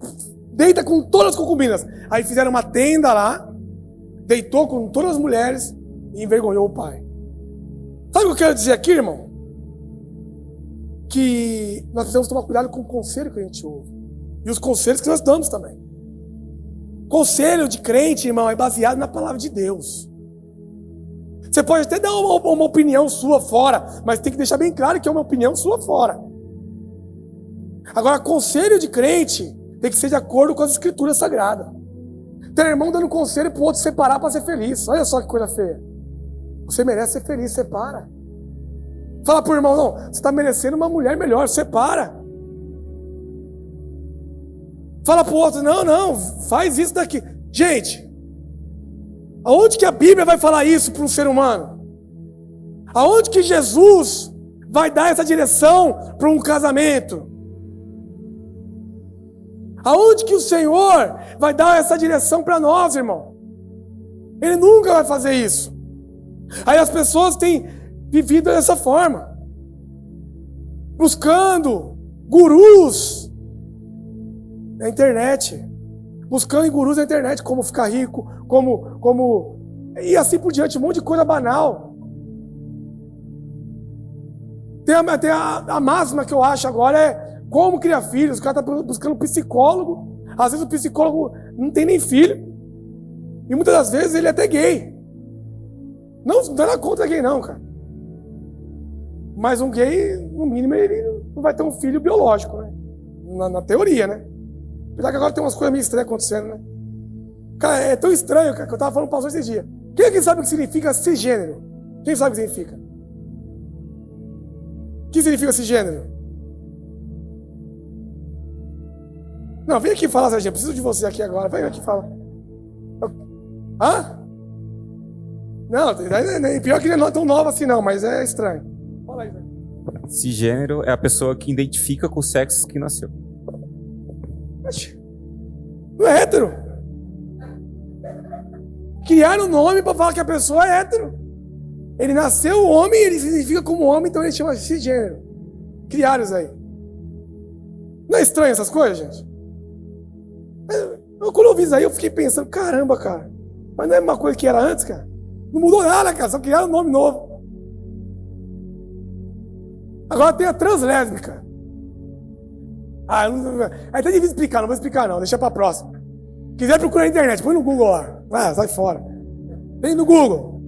deita com todas as concubinas. Aí fizeram uma tenda lá, deitou com todas as mulheres e envergonhou o pai. Sabe o que eu quero dizer aqui, irmão? Que nós precisamos tomar cuidado com o conselho que a gente ouve. E os conselhos que nós damos também. Conselho de crente, irmão, é baseado na palavra de Deus. Você pode até dar uma opinião sua fora, mas tem que deixar bem claro que é uma opinião sua fora. Agora, conselho de crente tem que ser de acordo com as escrituras sagradas. Tem irmão dando conselho para o outro separar para ser feliz. Olha só que coisa feia. Você merece ser feliz, separa. Fala pro irmão, não, você está merecendo uma mulher melhor, separa. Fala pro outro, não, faz isso daqui. Gente, aonde que a Bíblia vai falar isso para um ser humano? Aonde que Jesus vai dar essa direção para um casamento? Aonde que o Senhor vai dar essa direção para nós, irmão? Ele nunca vai fazer isso. Aí as pessoas têm vivido dessa forma, buscando gurus na internet, buscando gurus na internet, como ficar rico, como e assim por diante, um monte de coisa banal. Tem a máxima que eu acho agora é como criar filhos. O cara está buscando psicólogo, às vezes o psicólogo não tem nem filho, e muitas das vezes ele é até gay. Não dá na conta gay não, cara. Mas um gay, no mínimo, ele não vai ter um filho biológico, né? Na teoria, né? Apesar que agora tem umas coisas meio estranhas acontecendo, né? Cara, é tão estranho, cara, que eu tava falando para vocês esse dia. Quem é que sabe o que significa cisgênero? Quem sabe o que significa? O que significa cisgênero? Não, vem aqui falar, Serginho. Eu preciso de você aqui agora. Vem aqui e fala. Hã? Não, pior que não é tão nova assim não, mas é estranho. Fala aí, velho. Cisgênero é a pessoa que identifica com o sexo que nasceu. Não é hétero. Criaram um nome para falar que a pessoa é hétero. Ele nasceu homem, ele se identifica como homem, então ele chama de cisgênero. Criaram isso aí. Não é estranho essas coisas, gente? Quando eu vi isso aí, eu fiquei pensando, caramba, cara. Mas não é uma coisa que era antes, cara? Não mudou nada, cara, só criaram um nome novo. Agora tem a translésbica. Aí tá difícil explicar, não vou explicar não, deixa pra próxima. Quiser procurar na internet, põe no Google lá. Ah, sai fora. Vem no Google.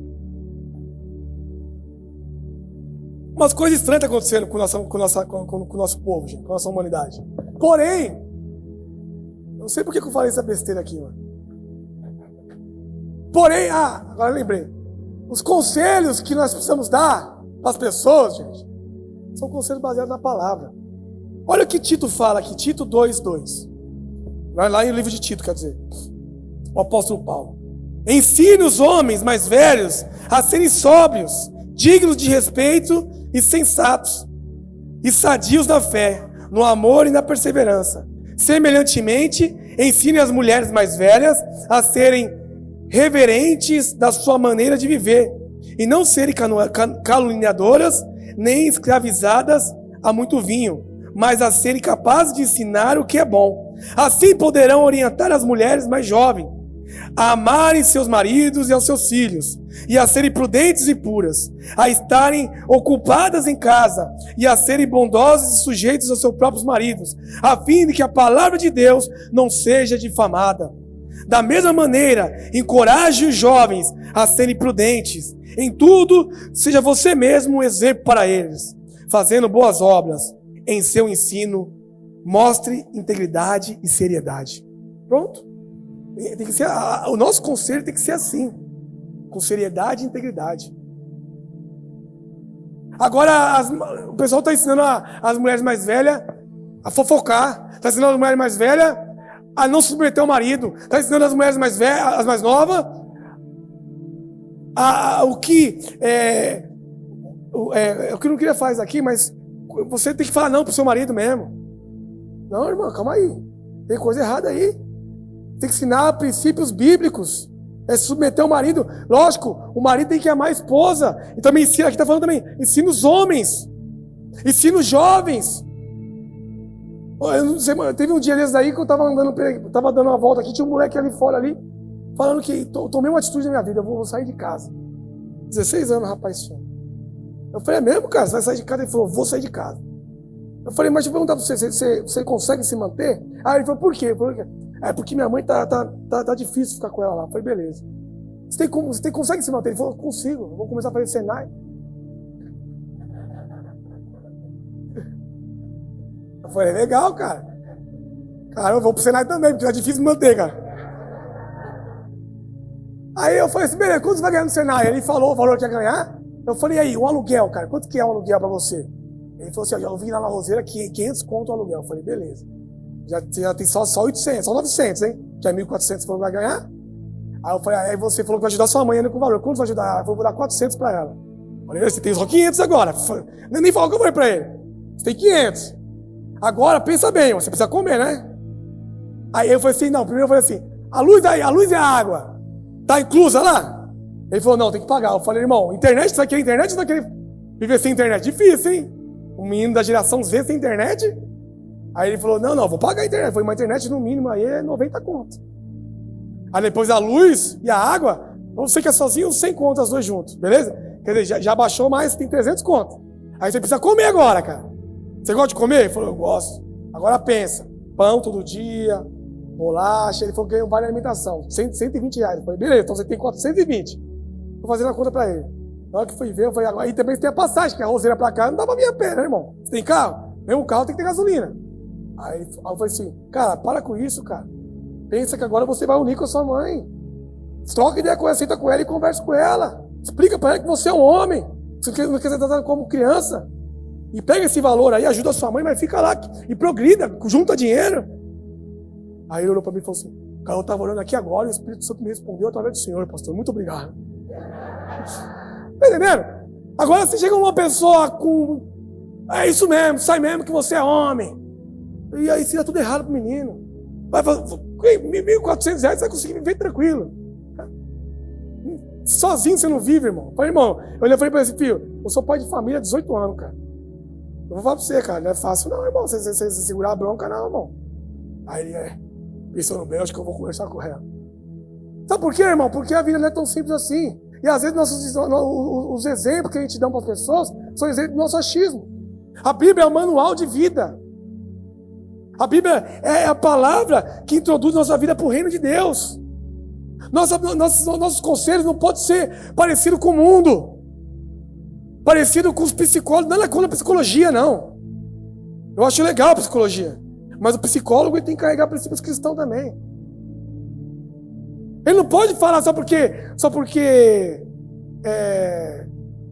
Umas coisas estranhas estão acontecendo com o nosso povo, gente, com a nossa humanidade. Porém, não sei por que eu falei essa besteira aqui, mano. Porém, agora eu lembrei. Os conselhos que nós precisamos dar para as pessoas, gente, são conselhos baseados na palavra. Olha o que Tito fala aqui, Tito 2:2. Lá no livro de Tito, quer dizer. O apóstolo Paulo. Ensine os homens mais velhos a serem sóbrios, dignos de respeito e sensatos, e sadios na fé, no amor e na perseverança. Semelhantemente, ensine as mulheres mais velhas a serem reverentes da sua maneira de viver, e não serem caluniadoras, nem escravizadas a muito vinho, mas a serem capazes de ensinar o que é bom. Assim poderão orientar as mulheres mais jovens a amarem seus maridos e aos seus filhos, e a serem prudentes e puras, a estarem ocupadas em casa, e a serem bondosas e sujeitos aos seus próprios maridos, a fim de que a palavra de Deus não seja difamada. Da mesma maneira, encoraje os jovens a serem prudentes, Em tudo, seja você mesmo um exemplo para eles, fazendo boas obras. Em seu ensino, mostre integridade e seriedade. Pronto. Tem que ser, o nosso conselho tem que ser assim, com seriedade e integridade. Agora, o pessoal está ensinando as mulheres mais velhas a fofocar, está ensinando as mulheres mais velhas a não submeter ao marido, está ensinando as mulheres mais velhas, as mais novas, o que eu não queria fazer aqui, mas você tem que falar não pro seu marido mesmo. Não, irmão, calma aí. Tem coisa errada aí. Tem que ensinar princípios bíblicos. É submeter o marido. Lógico, o marido tem que amar a esposa. E também ensina, aqui está falando também, ensina os homens. Ensina os jovens. Eu não sei, teve um dia desses aí que eu estava dando uma volta aqui, tinha um moleque ali fora ali, falando que tomei uma atitude na minha vida, eu vou sair de casa. 16 anos, rapaz. Eu falei, é mesmo, cara? Você vai sair de casa? Ele falou, vou sair de casa. Eu falei, mas deixa eu perguntar pra você consegue se manter? Aí ele falou, por quê? Eu falei, porque minha mãe tá difícil ficar com ela lá. Eu falei, beleza. Você consegue se manter? Ele falou, consigo, eu vou começar a fazer Senai. Eu falei, legal, cara. Cara, eu vou pro Senai também, porque é difícil me manter, cara. Aí eu falei assim, beleza, quanto você vai ganhar no Senai? Ele falou o valor que ia ganhar. Eu falei, aí, um aluguel, cara, quanto que é um aluguel pra você? Ele falou assim, eu vim lá na Roseira, 500 conto o aluguel. Eu falei, beleza. Já tem só 800, só 900, hein? Que é 1.400 falou que vai ganhar. Aí eu falei, aí você falou que vai ajudar sua mãe ainda com o valor. Quanto vai ajudar? Eu vou dar 400 pra ela. Eu falei, você tem só 500 agora. Nem falou que eu falei pra ele. Você tem 500. Agora, pensa bem, você precisa comer, né? Aí eu falei assim, não, primeiro eu falei assim, a luz e a água, tá inclusa lá? Ele falou, não, tem que pagar. Eu falei, irmão, internet, você vai querer internet ou você vai querer viver sem internet? Difícil, hein? Um menino da geração Z sem internet? Aí ele falou, não, vou pagar a internet. Eu falei, mas a internet no mínimo aí é 90 conto. Aí depois a luz e a água, você que é sozinho, 100 conto as duas juntos, beleza? Quer dizer, já baixou mais, tem 300 conto. Aí você precisa comer agora, cara. Você gosta de comer? Ele falou, eu gosto. Agora pensa, pão todo dia, bolacha. Ele falou que ganhou vale alimentação, 120 reais. Eu falei, beleza, então você tem 420. Tô fazendo a conta pra ele. Na hora que fui ver, eu falei, agora, aí também tem a passagem, que a Roseira pra cá não dá pra vir a pé, né, irmão? Você tem carro? Mesmo carro tem que ter gasolina. Aí eu falei assim, cara, para com isso, cara. Pensa que agora você vai unir com a sua mãe. Troca ideia com ela, senta com ela e conversa com ela. Explica pra ela que você é um homem. Você não quer ser tratado como criança. E pega esse valor aí, ajuda a sua mãe, mas fica lá e progrida, junta dinheiro. Aí ele olhou pra mim e falou assim, cara, eu estava orando aqui agora e o Espírito Santo me respondeu através do Senhor, pastor. Muito obrigado. Tá entendendo? Agora você chega uma pessoa com... É isso mesmo, sai mesmo que você é homem. E aí ensina tudo errado pro menino. Vai fazer 1.400 reais, você vai conseguir viver tranquilo. Sozinho você não vive, irmão. Eu falei, irmão, eu falei pra esse filho, eu sou pai de família há 18 anos, cara. Eu vou falar pra você, cara, não é fácil não, irmão, você segurar a bronca não, irmão. Aí ele pensando bem, acho que eu vou conversar com ela. Sabe por quê, irmão? Porque a vida não é tão simples assim. E às vezes os exemplos que a gente dá para as pessoas são exemplos do nosso achismo. A Bíblia é um manual de vida. A Bíblia é a palavra que introduz nossa vida para o reino de Deus. Nossos conselhos não podem ser parecidos com o mundo. Parecido com os psicólogos. Não é contra a psicologia, não. Eu acho legal a psicologia. Mas o psicólogo ele tem que carregar princípios cristãos também. Ele não pode falar só porque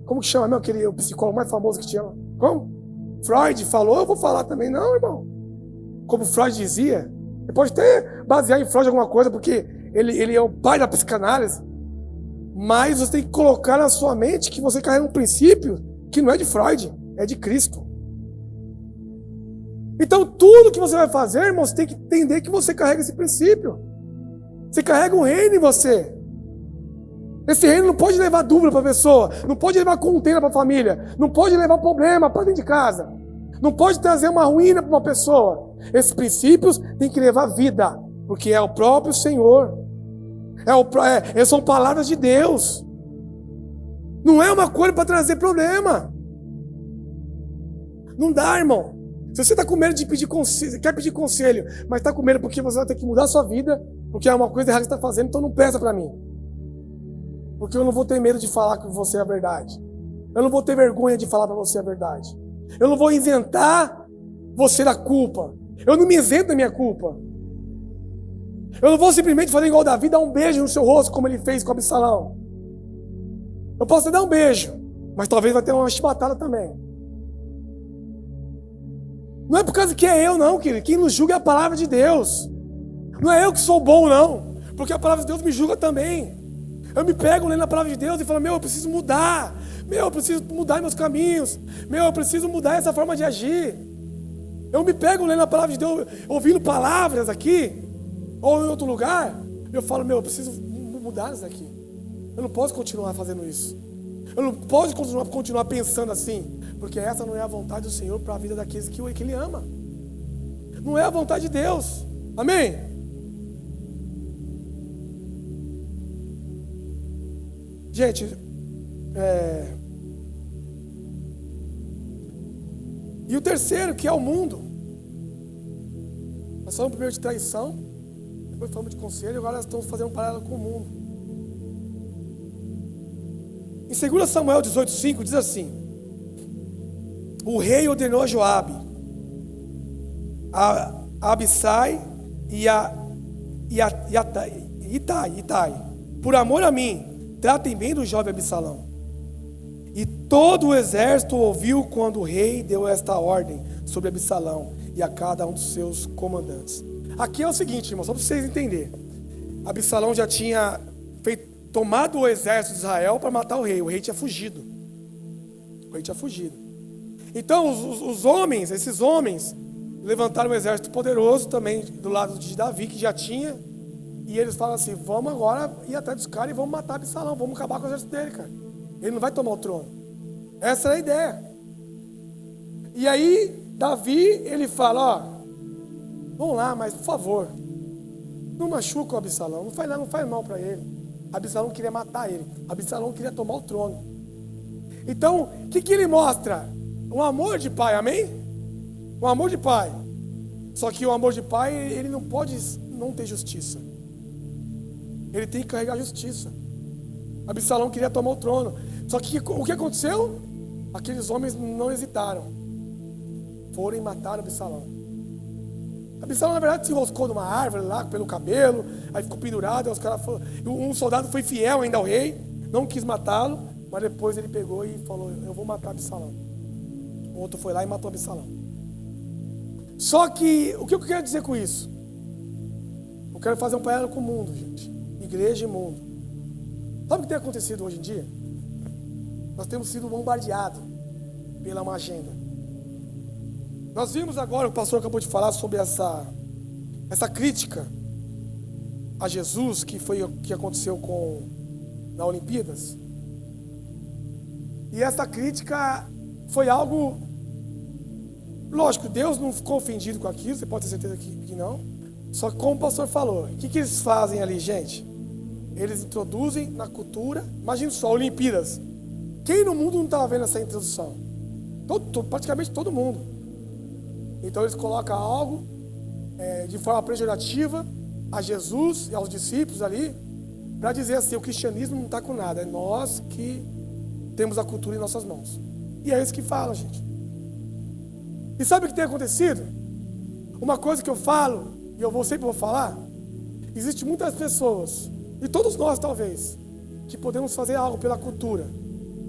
como que chama, aquele o psicólogo mais famoso que tinha? Como? Freud falou, eu vou falar também. Não, irmão. Como Freud dizia, você pode até basear em Freud alguma coisa, porque ele é o pai da psicanálise, mas você tem que colocar na sua mente que você carrega um princípio que não é de Freud, é de Cristo. Então tudo que você vai fazer, irmão, você tem que entender que você carrega esse princípio. Você carrega um reino em você. Esse reino não pode levar dúvida para a pessoa, não pode levar contenda para a família, não pode levar problema para dentro de casa, não pode trazer uma ruína para uma pessoa. Esses princípios têm que levar vida, porque é o próprio Senhor. São palavras de Deus. Não é uma coisa para trazer problema. Não dá, irmão. Se você está com medo de pedir conselho, quer pedir conselho, mas está com medo porque você vai ter que mudar a sua vida, porque é uma coisa errada que você está fazendo, então não peça para mim. Porque eu não vou ter medo de falar com você a verdade. Eu não vou ter vergonha de falar para você a verdade. Eu não vou isentar você da culpa. Eu não me isento da minha culpa. Eu não vou simplesmente fazer igual Davi, dar um beijo no seu rosto, como ele fez com Absalão. Eu posso até dar um beijo, mas talvez vai ter uma chibatada também. Não é por causa que é eu, não, querido. Quem nos julga é a palavra de Deus. Não é eu que sou bom, não. Porque a palavra de Deus me julga também. Eu me pego lendo a palavra de Deus e falo, eu preciso mudar. Eu preciso mudar meus caminhos. Eu preciso mudar essa forma de agir. Eu me pego lendo a palavra de Deus, ouvindo palavras aqui, ou em outro lugar. Eu falo, eu preciso mudar isso aqui. Eu não posso continuar fazendo isso. Eu não posso continuar pensando assim. Porque essa não é a vontade do Senhor para a vida daqueles que Ele ama. Não é a vontade de Deus. Amém? Gente, e o terceiro, que é o mundo. Nós falamos primeiro de traição, depois falamos de conselho, agora nós estamos fazendo um paralelo com o mundo. Em 2 Samuel 18:5 diz assim: o rei ordenou a Joabe, a Abissai e a Itai, por amor a mim, tratem bem do jovem Absalão. E todo o exército ouviu quando o rei deu esta ordem sobre Absalão e a cada um dos seus comandantes. Aqui é o seguinte, irmão, só para vocês entenderem. Absalão já tinha tomado o exército de Israel para matar o rei. O rei tinha fugido. Então os homens, esses homens, levantaram um exército poderoso também do lado de Davi, que já tinha. E eles falam assim, vamos agora ir atrás dos caras e vamos matar Absalão, vamos acabar com o exército dele, cara. Ele não vai tomar o trono. Essa era a ideia. E aí, Davi, ele fala, vamos lá, mas por favor, não machuca o Absalão, não faz mal para ele. Absalão queria matar ele, Absalão queria tomar o trono. Então, o que ele mostra? Um amor de pai, amém? Um amor de pai. Só que o amor de pai, ele não pode não ter justiça. Ele tem que carregar a justiça. Absalão queria tomar o trono. Só que o que aconteceu? Aqueles homens não hesitaram. Foram e mataram Absalão. Absalão, na verdade, se enroscou numa árvore lá, pelo cabelo. Aí ficou pendurado. Aí os caras um soldado foi fiel ainda ao rei. Não quis matá-lo. Mas depois ele pegou e falou, eu vou matar Absalão. O outro foi lá e matou Absalão. Só que, o que eu quero dizer com isso? Eu quero fazer um paralelo com o mundo, gente. Igreja e mundo. Sabe o que tem acontecido hoje em dia? Nós temos sido bombardeados pela uma agenda. Nós vimos agora, o pastor acabou de falar sobre essa crítica a Jesus, que foi o que aconteceu na Olimpíadas. E essa crítica foi algo, lógico, Deus não ficou ofendido com aquilo, você pode ter certeza que não. Só que como o pastor falou, o que eles fazem ali, gente? Eles introduzem na cultura, imagina só, Olimpíadas. Quem no mundo não estava vendo essa introdução? Praticamente todo mundo. Então eles colocam algo de forma pejorativa a Jesus e aos discípulos ali, para dizer assim, o cristianismo não está com nada, é nós que temos a cultura em nossas mãos. E é isso que falam, gente. E sabe o que tem acontecido? Uma coisa que eu falo, e eu sempre vou falar, existe muitas pessoas, e todos nós talvez, que podemos fazer algo pela cultura.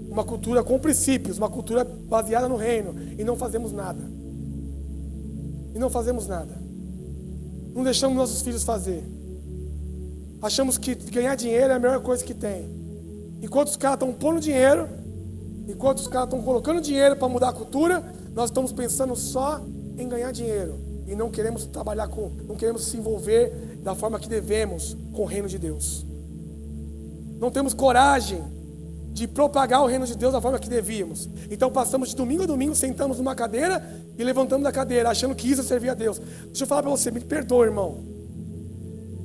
Uma cultura com princípios, uma cultura baseada no reino, e não fazemos nada. Não deixamos nossos filhos fazer. Achamos que ganhar dinheiro é a melhor coisa que tem. Enquanto os caras estão pondo dinheiro, enquanto os caras estão colocando dinheiro para mudar a cultura, nós estamos pensando só em ganhar dinheiro. E não queremos trabalhar não queremos se envolver da forma que devemos com o reino de Deus. Não temos coragem de propagar o reino de Deus da forma que devíamos. Então passamos de domingo a domingo, sentamos numa cadeira e levantamos da cadeira, achando que isso é servir a Deus. Deixa eu falar para você, me perdoa, irmão.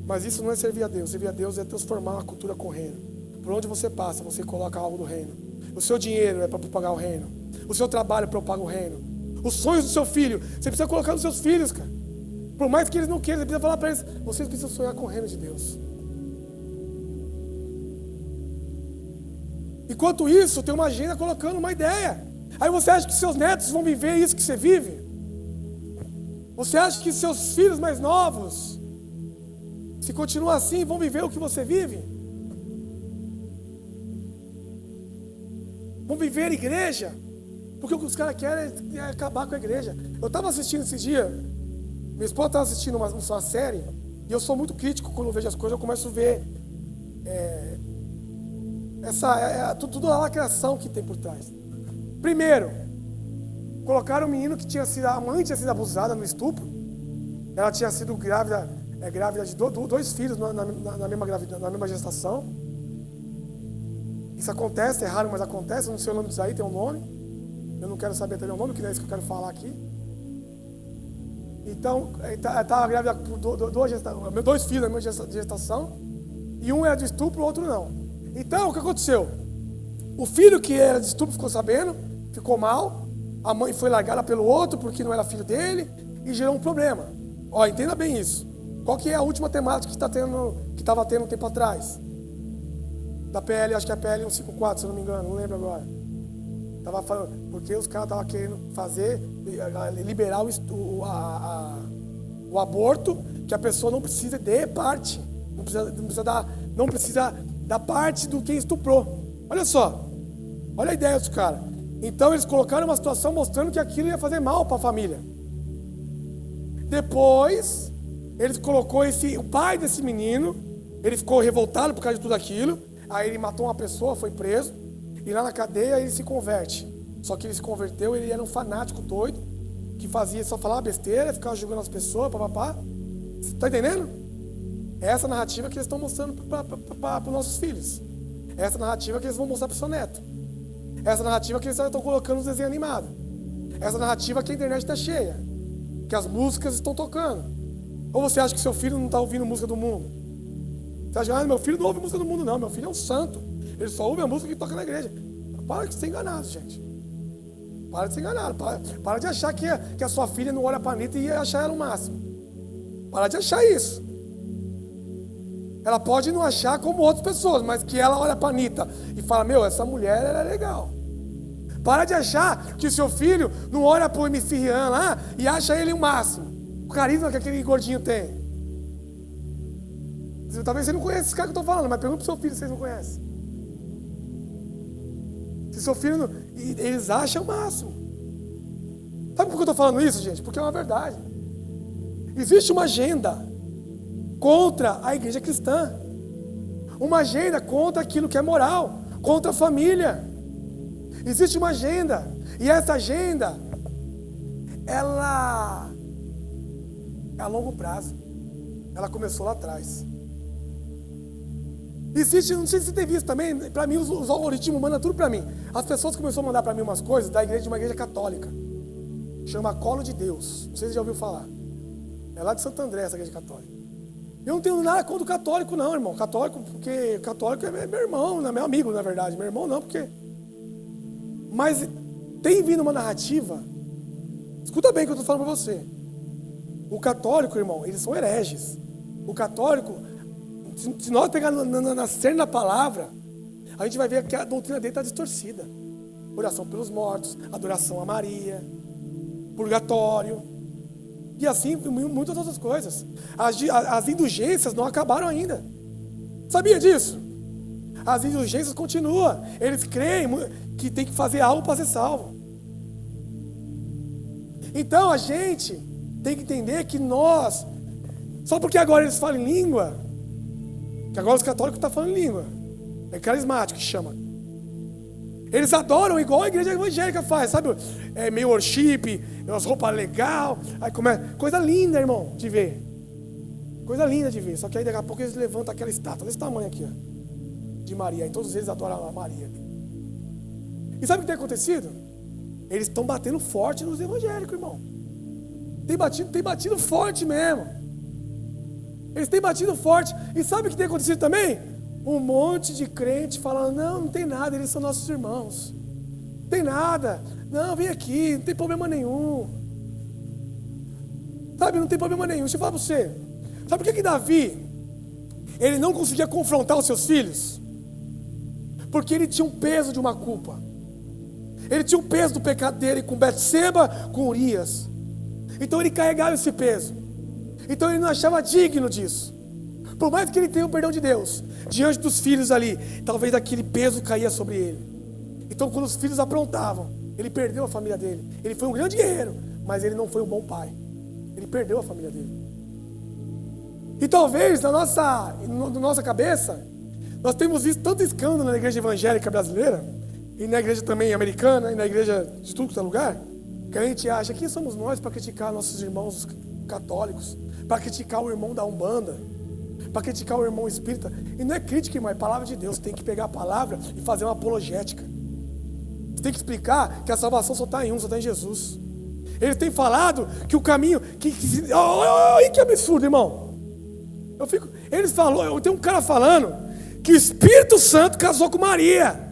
Mas isso não é servir a Deus. Servir a Deus é transformar a cultura com o reino. Por onde você passa, você coloca algo do reino. O seu dinheiro é para propagar o reino. O seu trabalho propaga o reino. Os sonhos do seu filho, você precisa colocar nos seus filhos, cara. Por mais que eles não queiram, você precisa falar para eles, vocês precisam sonhar com o reino de Deus. Enquanto isso, tem uma agenda colocando uma ideia. Aí você acha que seus netos vão viver isso que você vive? Você acha que seus filhos mais novos, se continuar assim, vão viver o que você vive? Vão viver igreja? Porque o que os caras querem é acabar com a igreja. Eu estava assistindo esse dia, minha esposa estava assistindo uma série, e eu sou muito crítico quando eu vejo as coisas, eu começo a ver tudo a lacração que tem por trás. Primeiro, colocaram um menino que a mãe tinha sido abusada no estupro. Ela tinha sido grávida de dois filhos na mesma gestação. Isso acontece, é raro, mas acontece. Eu não sei o nome disso aí, tem um nome. Eu não quero saber também o nome, que não é isso que eu quero falar aqui. Então, estava grávida por dois filhos na mesma gestação. E um era de estupro, o outro não. Então, o que aconteceu? O filho que era de estupro ficou sabendo, ficou mal. A mãe foi largada pelo outro porque não era filho dele e gerou um problema. Ó, entenda bem isso. Qual que é a última temática que estava tendo um tempo atrás? Da PL, acho que é a PL 154, se eu não me engano, não lembro agora. Estava falando, porque os caras estavam querendo liberar o aborto, que a pessoa não precisa de parte. Não precisa da parte do quem estuprou. Olha só, olha a ideia dos caras. Então eles colocaram uma situação mostrando que aquilo ia fazer mal para a família. Depois, eles colocou o pai desse menino, ele ficou revoltado por causa de tudo aquilo. Aí ele matou uma pessoa, foi preso. E lá na cadeia ele se converte. Só que ele se converteu, ele era um fanático doido, que só falava besteira, ficava julgando as pessoas, papapá. Você está entendendo? É essa narrativa que eles estão mostrando para os nossos filhos. É essa narrativa que eles vão mostrar para o seu neto. É essa narrativa que eles estão colocando nos desenhos animados. É essa narrativa que a internet está cheia. Que as músicas estão tocando. Ou você acha que seu filho não está ouvindo música do mundo? Você acha, meu filho não ouve música do mundo, não. Meu filho é um santo. Ele só ouve a música que toca na igreja. Para de ser enganado, gente. Para de ser enganado. Para de achar que a sua filha não olha para a Anitta e ia achar ela o máximo. Para de achar isso. Ela pode não achar como outras pessoas, mas que ela olha para a Anitta e fala, essa mulher ela é legal. Para de achar que o seu filho não olha para o MC Rian lá e acha ele o máximo. O carisma que aquele gordinho tem. Talvez você não conheça esse cara que eu estou falando, mas pergunta para o seu filho se vocês não conhecem. Se seu filho não... Eles acham o máximo. Sabe por que eu estou falando isso, gente? Porque é uma verdade. Existe uma agenda contra a igreja cristã. Uma agenda contra aquilo que é moral, contra a família. Existe uma agenda. E essa agenda, ela é a longo prazo. Ela começou lá atrás. Existe, não sei se você tem visto também, para mim os algoritmos mandam tudo para mim. As pessoas começaram a mandar para mim umas coisas de uma igreja católica. Chama Colo de Deus. Não sei se você já ouviu falar. É lá de Santo André essa igreja católica. Eu não tenho nada contra o católico não, irmão. Católico, porque católico é meu irmão, não é meu amigo, na verdade. Meu irmão não, porque... Mas tem vindo uma narrativa. Escuta bem o que eu estou falando para você. O católico, irmão, eles são hereges. O católico, se nós pegarmos na cena da palavra, a gente vai ver que a doutrina dele está distorcida. Oração pelos mortos, adoração a Maria, purgatório, e assim muitas outras coisas. As indulgências não acabaram ainda. Sabia disso? As indulgências continuam. Eles creem que tem que fazer algo para ser salvo. Então a gente tem que entender que nós, só porque agora eles falam em língua, que agora os católicos estão falando em língua, é carismático que chama. Eles adoram igual a igreja evangélica faz, sabe? É meio worship, umas roupas legais, aí coisa linda, irmão, de ver. Coisa linda de ver. Só que aí daqui a pouco eles levantam aquela estátua desse tamanho aqui, ó, de Maria. E todos eles adoram a Maria. E sabe o que tem acontecido? Eles estão batendo forte nos evangélicos, irmão. Tem batido forte mesmo. Eles têm batido forte. E sabe o que tem acontecido também? Um monte de crente falando, não tem nada, eles são nossos irmãos. Não tem nada. Não, vem aqui, não tem problema nenhum. Sabe, não tem problema nenhum. Deixa eu falar para você. Sabe por que Davi, ele não conseguia confrontar os seus filhos? Porque ele tinha um peso de uma culpa. Ele tinha um peso do pecado dele com Betseba, com Urias. Então ele carregava esse peso. Então ele não achava digno disso. Por mais que ele tenha o perdão de Deus, diante dos filhos ali, talvez aquele peso caía sobre ele. Então quando os filhos aprontavam, ele perdeu a família dele. Ele foi um grande guerreiro, mas ele não foi um bom pai. Ele perdeu a família dele. E talvez na nossa cabeça, nós temos visto tanto escândalo na igreja evangélica brasileira, e na igreja também americana, e na igreja de tudo que é lugar, que a gente acha, quem somos nós para criticar nossos irmãos católicos, para criticar o irmão da Umbanda, para criticar o irmão espírita? E não é crítica, irmão, é palavra de Deus. Você tem que pegar a palavra e fazer uma apologética. Você tem que explicar que a salvação só está em um, só está em Jesus. Ele tem falado que o caminho... Que absurdo, irmão. Eles falaram, tem um cara falando que o Espírito Santo casou com Maria.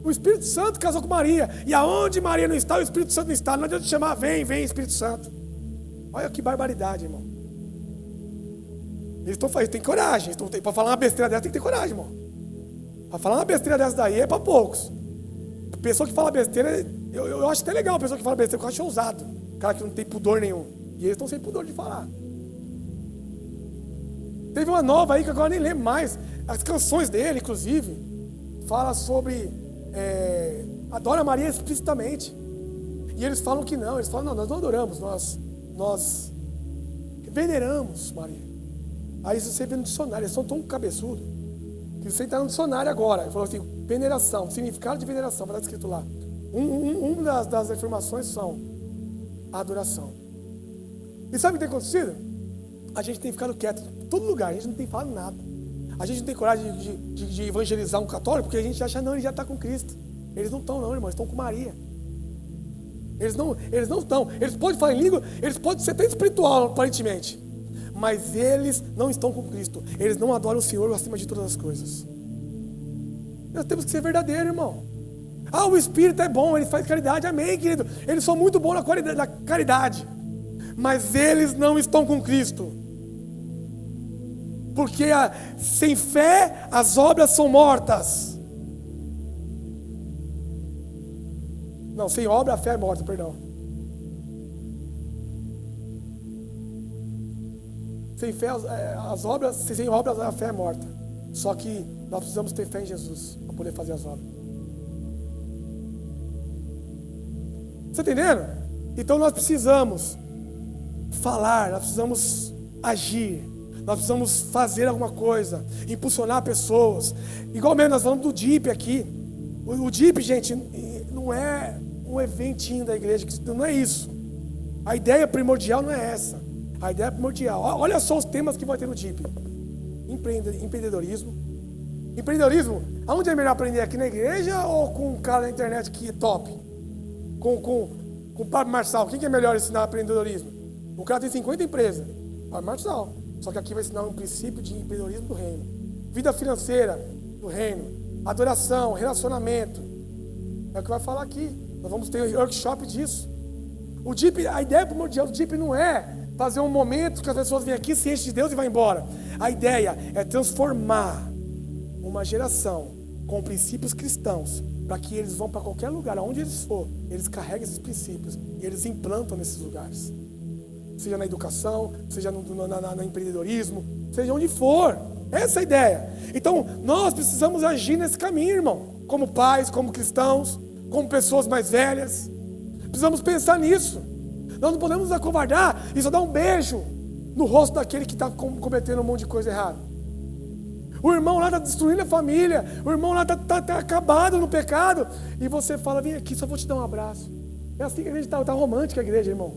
O Espírito Santo casou com Maria. E aonde Maria não está, o Espírito Santo não está. Não adianta chamar, vem Espírito Santo. Olha que barbaridade, irmão. Eles têm coragem. Para falar uma besteira dessa tem que ter coragem, irmão. Para falar uma besteira dessa daí é para poucos. A pessoa que fala besteira, eu acho até legal a pessoa que fala besteira, porque eu acho ousado. O cara que não tem pudor nenhum. E eles estão sem pudor de falar. Teve uma nova aí que agora nem lembro mais. As canções dele, inclusive, fala sobre adora Maria explicitamente. E eles falam que não. Eles falam, não, nós não adoramos, nós veneramos Maria. Aí você vê no dicionário, eles são tão cabeçudos que você está no dicionário agora. Ele falou assim, veneração, significado de veneração, vai estar escrito lá. Uma das afirmações são a adoração. E sabe o que tem acontecido? A gente tem ficado quieto em todo lugar, a gente não tem falado nada. A gente não tem coragem de evangelizar um católico, porque a gente acha, não, ele já está com Cristo. Eles não estão não, irmão, eles estão com Maria. Eles não estão. Eles podem falar em língua, eles podem ser até espiritual, aparentemente. Mas eles não estão com Cristo. Eles não adoram o Senhor acima de todas as coisas. Nós temos que ser verdadeiros, irmão. O Espírito é bom, ele faz caridade, amém, querido. Eles são muito bons na caridade. Mas eles não estão com Cristo. Porque sem fé as obras são mortas. Não, sem obra a fé é morta, perdão. Sem fé sem obras a fé é morta. Só que nós precisamos ter fé em Jesus para poder fazer as obras. Você está entendendo? Então nós precisamos falar, nós precisamos agir, nós precisamos fazer alguma coisa, impulsionar pessoas. Igual mesmo nós falamos do DIP aqui. O DIP, gente, não é um eventinho da igreja, não é isso. A ideia primordial não é essa. A ideia primordial, olha só os temas que vai ter no DIP. Empreendedorismo. Empreendedorismo, aonde é melhor aprender? Aqui na igreja ou com um cara na internet que é top? Com o Pablo Marçal, quem que é melhor ensinar empreendedorismo? O cara tem 50 empresas, Pablo Marçal. Só que aqui vai ensinar um princípio de empreendedorismo do reino. Vida financeira do reino. Adoração, relacionamento. É o que vai falar aqui. Nós vamos ter um workshop disso. O DIP, a ideia primordial do DIP não é fazer um momento que as pessoas vêm aqui, se enchem de Deus e vão embora. A ideia é transformar uma geração com princípios cristãos, para que eles vão para qualquer lugar, aonde eles for, eles carregam esses princípios e eles implantam nesses lugares. Seja na educação, seja no empreendedorismo, seja onde for. Essa é a ideia. Então, nós precisamos agir nesse caminho, irmão. Como pais, como cristãos, como pessoas mais velhas. Precisamos pensar nisso. Nós não podemos nos acovardar e só dar um beijo no rosto daquele que está cometendo um monte de coisa errada. O irmão lá está destruindo a família. O irmão lá está acabado no pecado. E você fala, vem aqui, só vou te dar um abraço. É assim que a igreja está romântica, a igreja, irmão.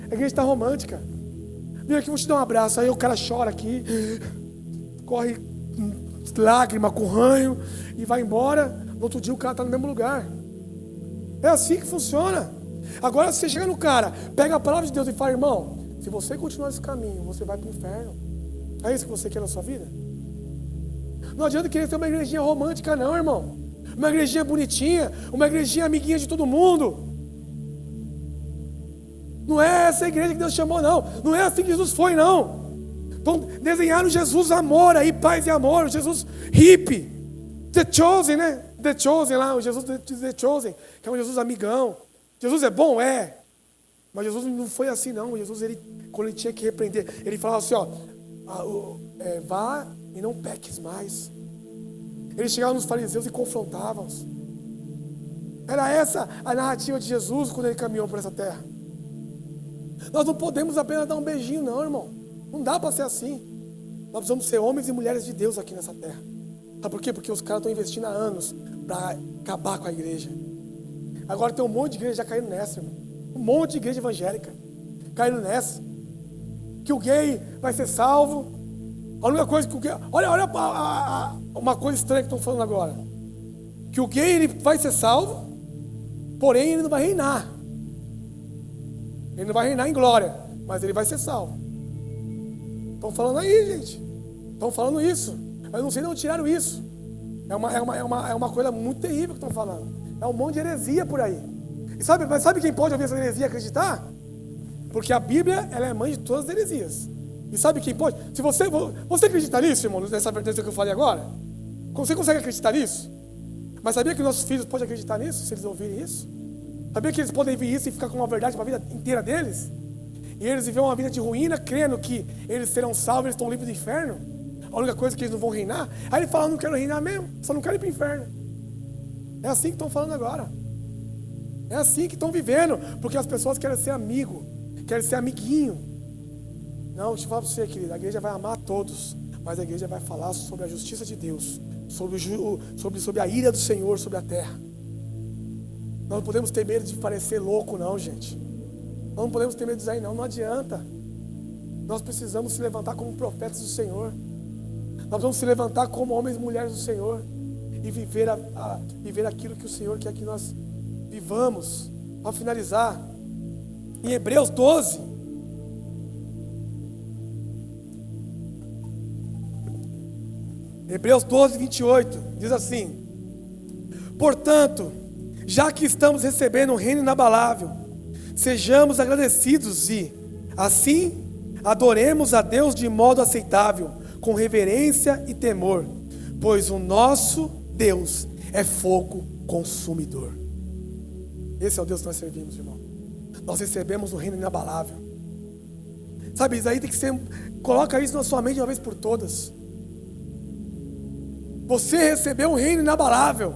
A igreja está romântica. Vem aqui, vou te dar um abraço. Aí o cara chora aqui, corre lágrima, com ranho, e vai embora. No outro dia o cara está no mesmo lugar. É assim que funciona. Agora você chega no cara, pega a palavra de Deus e fala, irmão, se você continuar esse caminho, você vai para o inferno. É isso que você quer na sua vida? Não adianta querer ter uma igrejinha romântica não, irmão. Uma igrejinha bonitinha, uma igrejinha amiguinha de todo mundo. Não é essa a igreja que Deus chamou, não. Não é assim que Jesus foi, não. Então, desenharam Jesus amor aí, paz e amor, Jesus hippie, The Chosen, né? The Chosen lá, o Jesus The Chosen, que é um Jesus amigão. Jesus é bom? É. Mas Jesus não foi assim não. Jesus, quando ele tinha que repreender, ele falava assim, vá e não peques mais. Ele chegava nos fariseus e confrontava-os. Era essa a narrativa de Jesus quando ele caminhou por essa terra. Nós não podemos apenas dar um beijinho não, irmão. Não dá para ser assim. Nós precisamos ser homens e mulheres de Deus aqui nessa terra. Sabe por quê? Porque os caras estão investindo há anos para acabar com a igreja. Agora tem um monte de igreja já caindo nessa, irmão. Um monte de igreja evangélica caindo nessa. Que o gay vai ser salvo. A única coisa que o gay... Olha uma coisa estranha que estão falando agora. Que o gay ele vai ser salvo, porém ele não vai reinar. Ele não vai reinar em glória, mas ele vai ser salvo. Estão falando aí, gente. Estão falando isso. Eu não sei de onde tiraram isso. É uma coisa muito terrível que estão falando. É um monte de heresia por aí. Mas sabe quem pode ouvir essa heresia e acreditar? Porque a Bíblia, ela é mãe de todas as heresias. E sabe quem pode? Se você acredita nisso, irmão, nessa vertente que eu falei agora? Você consegue acreditar nisso? Mas sabia que nossos filhos podem acreditar nisso, se eles ouvirem isso? Sabia que eles podem ver isso e ficar com uma verdade para a vida inteira deles? E eles viver uma vida de ruína, crendo que eles serão salvos, eles estão livres do inferno? A única coisa é que eles não vão reinar. Aí ele fala, não quero reinar mesmo, só não quero ir para o inferno. É assim que estão falando agora. É assim que estão vivendo, porque as pessoas querem ser amigo, querem ser amiguinho. Não, deixa eu falar para você, querido, a igreja vai amar a todos, mas a igreja vai falar sobre a justiça de Deus, sobre a ira do Senhor sobre a terra. Nós não podemos ter medo de parecer louco não, gente. Nós não podemos ter medo de dizer não adianta. Nós precisamos se levantar como profetas do Senhor. Nós vamos se levantar como homens e mulheres do Senhor e viver aquilo que o Senhor quer que nós vivamos. Para finalizar, em Hebreus 12, Hebreus 12, 28, diz assim: portanto, já que estamos recebendo um reino inabalável, sejamos agradecidos e, assim, adoremos a Deus de modo aceitável, com reverência e temor, pois o nosso Deus é fogo consumidor. Esse é o Deus que nós servimos, irmão. Nós recebemos um reino inabalável. Sabe, isso aí tem que ser... Coloca isso na sua mente de uma vez por todas. Você recebeu um reino inabalável.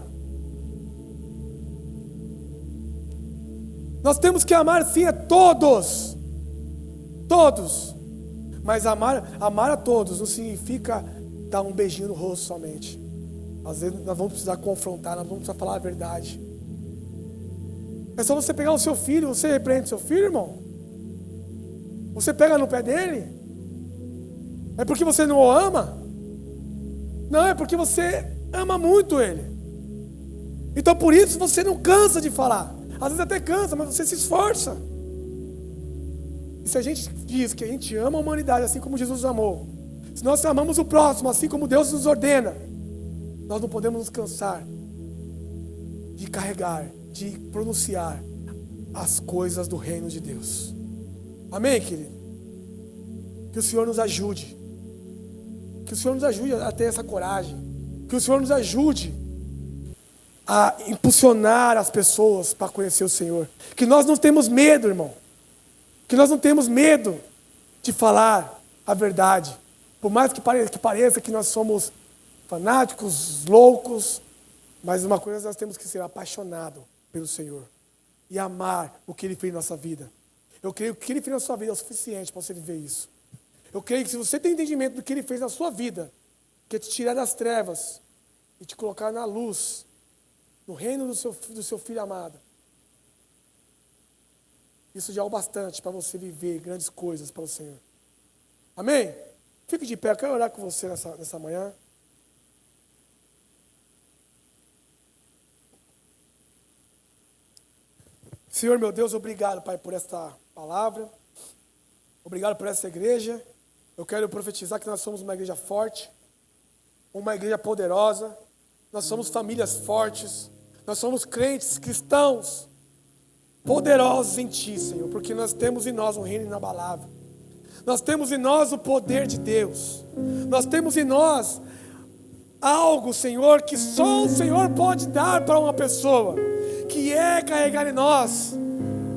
Nós temos que amar sim a todos. Todos. Mas amar a todos não significa dar um beijinho no rosto somente. Às vezes nós vamos precisar confrontar, nós vamos precisar falar a verdade. É só você pegar o seu filho, você repreende o seu filho, irmão? Você pega no pé dele? É porque você não o ama? Não, é porque você ama muito ele. Então por isso você não cansa de falar. Às vezes até cansa, mas você se esforça. E se a gente diz que a gente ama a humanidade assim como Jesus amou, se nós amamos o próximo assim como Deus nos ordena, nós não podemos nos cansar de carregar, de pronunciar as coisas do reino de Deus. Amém, querido? Que o Senhor nos ajude. Que o Senhor nos ajude a ter essa coragem. Que o Senhor nos ajude a impulsionar as pessoas para conhecer o Senhor. Que nós não temos medo, irmão. Que nós não temos medo de falar a verdade. Por mais que pareça que nós somos fanáticos, loucos, mas uma coisa nós temos que ser apaixonados pelo Senhor e amar o que Ele fez na nossa vida. Eu creio que o que Ele fez na sua vida é o suficiente para você viver isso. Eu creio que se você tem entendimento do que Ele fez na sua vida, que é te tirar das trevas e te colocar na luz, no reino do seu Filho amado, isso já é o bastante para você viver grandes coisas para o Senhor. Amém? Fique de pé, eu quero orar com você nessa manhã. Senhor, meu Deus, obrigado, Pai, por esta palavra. Obrigado por essa igreja. Eu quero profetizar que nós somos uma igreja forte, uma igreja poderosa. Nós somos famílias fortes. Nós somos crentes, cristãos, poderosos em Ti, Senhor, porque nós temos em nós um reino inabalável. Nós temos em nós o poder de Deus. Nós temos em nós algo, Senhor, que só o Senhor pode dar para uma pessoa, que é carregar em nós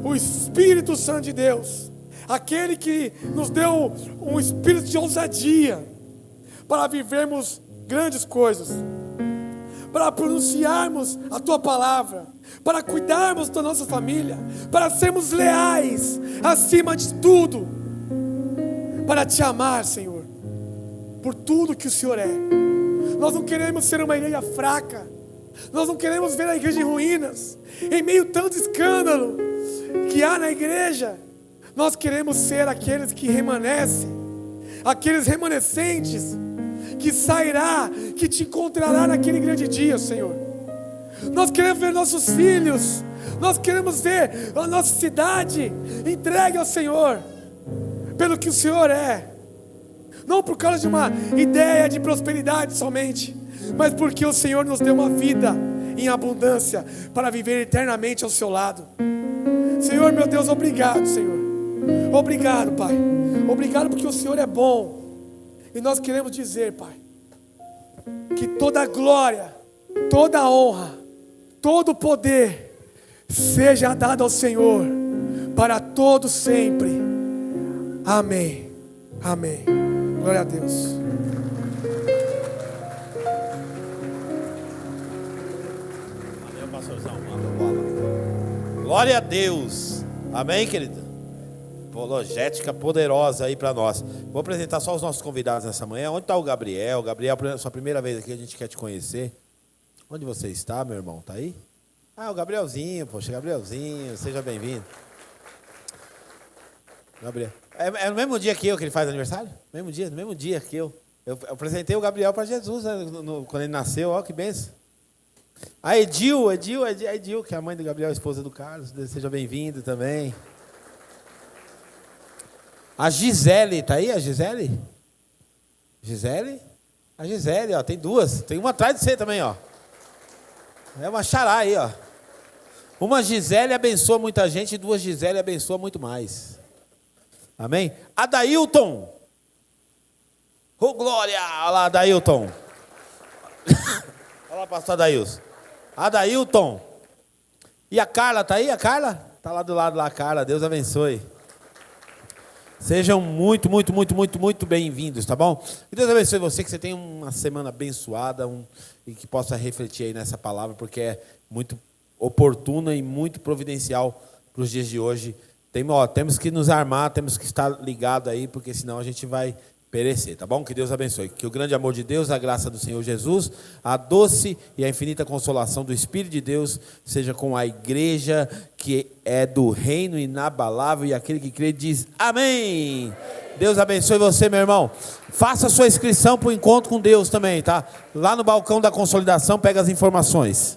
o Espírito Santo de Deus, aquele que nos deu um espírito de ousadia para vivermos grandes coisas, para pronunciarmos a Tua palavra, para cuidarmos da nossa família, para sermos leais acima de tudo, para Te amar, Senhor, por tudo que o Senhor é. Nós não queremos ser uma igreja fraca, nós não queremos ver a igreja em ruínas, em meio a tanto escândalo que há na igreja. Nós queremos ser aqueles que remanescem, aqueles remanescentes que sairá, que Te encontrará naquele grande dia, Senhor. Nós queremos ver nossos filhos, nós queremos ver a nossa cidade entregue ao Senhor, pelo que o Senhor é, não por causa de uma ideia de prosperidade somente, mas porque o Senhor nos deu uma vida em abundância para viver eternamente ao Seu lado. Senhor, meu Deus, obrigado, Senhor. Obrigado, Pai. Obrigado porque o Senhor é bom. E nós queremos dizer, Pai, que toda a glória, toda a honra, todo o poder seja dado ao Senhor para todos sempre. Amém. Amém. Glória a Deus. Valeu, pastorzão. Manda bola. Glória a Deus. Amém, querida? Apologética poderosa aí para nós. Vou apresentar só os nossos convidados nessa manhã. Onde está o Gabriel? Gabriel, sua primeira vez aqui, a gente quer te conhecer. Onde você está, meu irmão? Tá aí? Ah, o Gabrielzinho, poxa, Gabrielzinho, seja bem-vindo. Gabriel. É no mesmo dia que eu que ele faz aniversário? No mesmo dia que eu. Eu apresentei o Gabriel para Jesus, né, quando ele nasceu, ó, que benção. A Edil, que é a mãe do Gabriel, a esposa do Carlos, seja bem-vindo também. A Gisele, tá aí a Gisele? Gisele? A Gisele, ó, tem duas. Tem uma atrás de você também, ó. É uma xará aí, ó. Uma Gisele abençoa muita gente e duas Gisele abençoa muito mais. Amém? Adailton. Oh, glória! Olha lá, Adailton. Olha lá, pastor Adailson. Adailton. E a Carla, tá aí a Carla? Tá lá do lado lá a Carla, Deus abençoe. Sejam muito bem-vindos, tá bom? Que Deus abençoe você, que você tenha uma semana abençoada e que possa refletir aí nessa palavra, porque é muito oportuna e muito providencial para os dias de hoje. Temos que nos armar, temos que estar ligado aí, porque senão a gente vai perecer, tá bom? Que Deus abençoe. Que o grande amor de Deus, a graça do Senhor Jesus, a doce e a infinita consolação do Espírito de Deus seja com a igreja que é do reino inabalável, e aquele que crê diz amém. Deus abençoe você, meu irmão. Faça a sua inscrição para o encontro com Deus também, tá? Lá no balcão da consolidação, pega as informações.